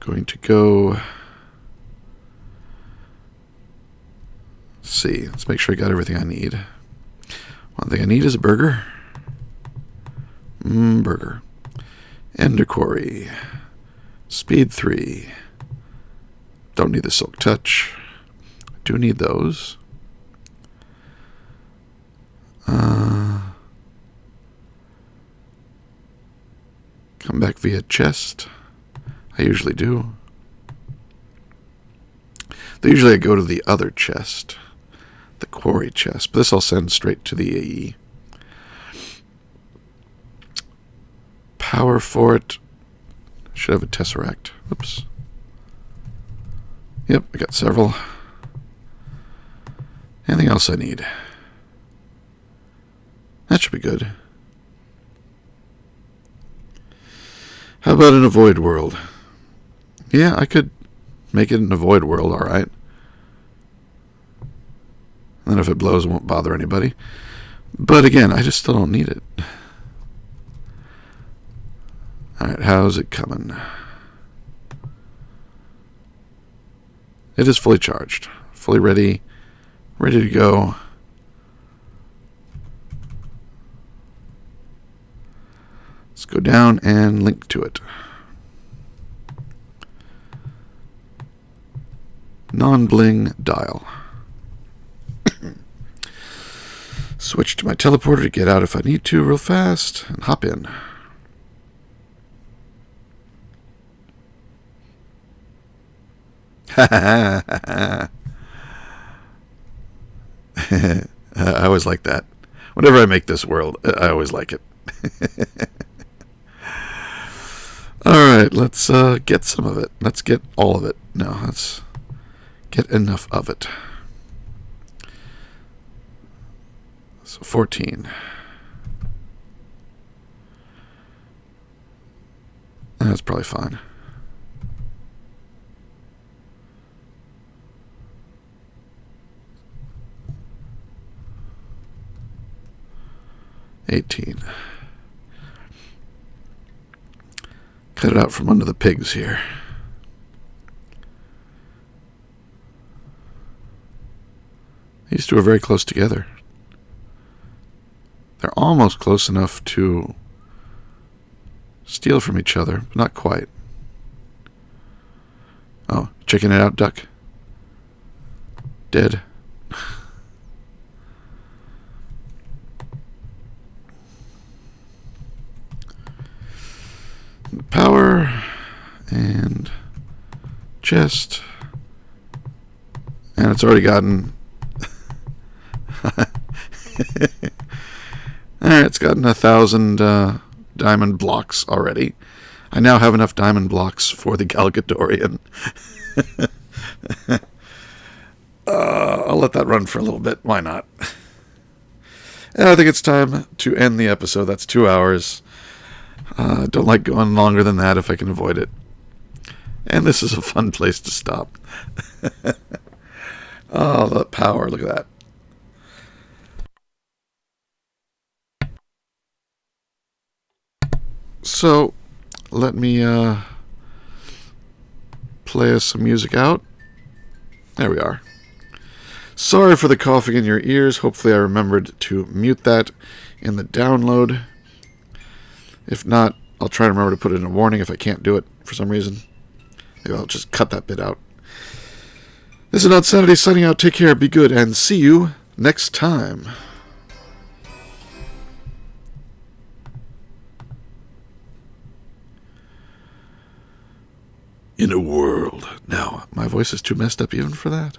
Going to go. Let's see. Let's make sure I got everything I need. One thing I need is a burger. Burger. Ender Quarry. Speed 3. Don't need the Silk Touch. I do need those. Come back via chest. I usually do. Usually I go to the other chest. The quarry chest. But this I'll send straight to the AE. Power for it. Should have a tesseract. Oops. Yep, I got several. Anything else I need? That should be good. How about an avoid world? Yeah, I could make it an avoid world, alright. And then if it blows, it won't bother anybody. But again, I just still don't need it. Alright, how's it coming? It is fully charged. Fully ready. Ready to go. Let's go down and link to it. Non-bling dial. Switch to my teleporter to get out if I need to real fast and hop in. I always like that. Whenever I make this world, I always like it. Alright, let's get some of it. Let's get all of it. No, let's get enough of it. So 14. That's probably fine. $18. Cut it out from under the pigs here. These two are very close together. They're almost close enough to steal from each other, but not quite. Oh, checking it out, duck. Dead. Power and chest, and it's already gotten alright, it's gotten 1,000 diamond blocks already. I now have enough diamond blocks for the Galgadorian. I'll let that run for a little bit. Why not? And I think it's time to end the episode. That's 2 hours. Don't like going longer than that if I can avoid it. And this is a fun place to stop. Oh, the power. Look at that. So, let me play us some music out. There we are. Sorry for the coughing in your ears. Hopefully I remembered to mute that in the download. If not, I'll try to remember to put it in a warning if I can't do it for some reason. Maybe I'll just cut that bit out. This is Nonsanity signing out. Take care, be good, and see you next time. In a world. Now, my voice is too messed up even for that.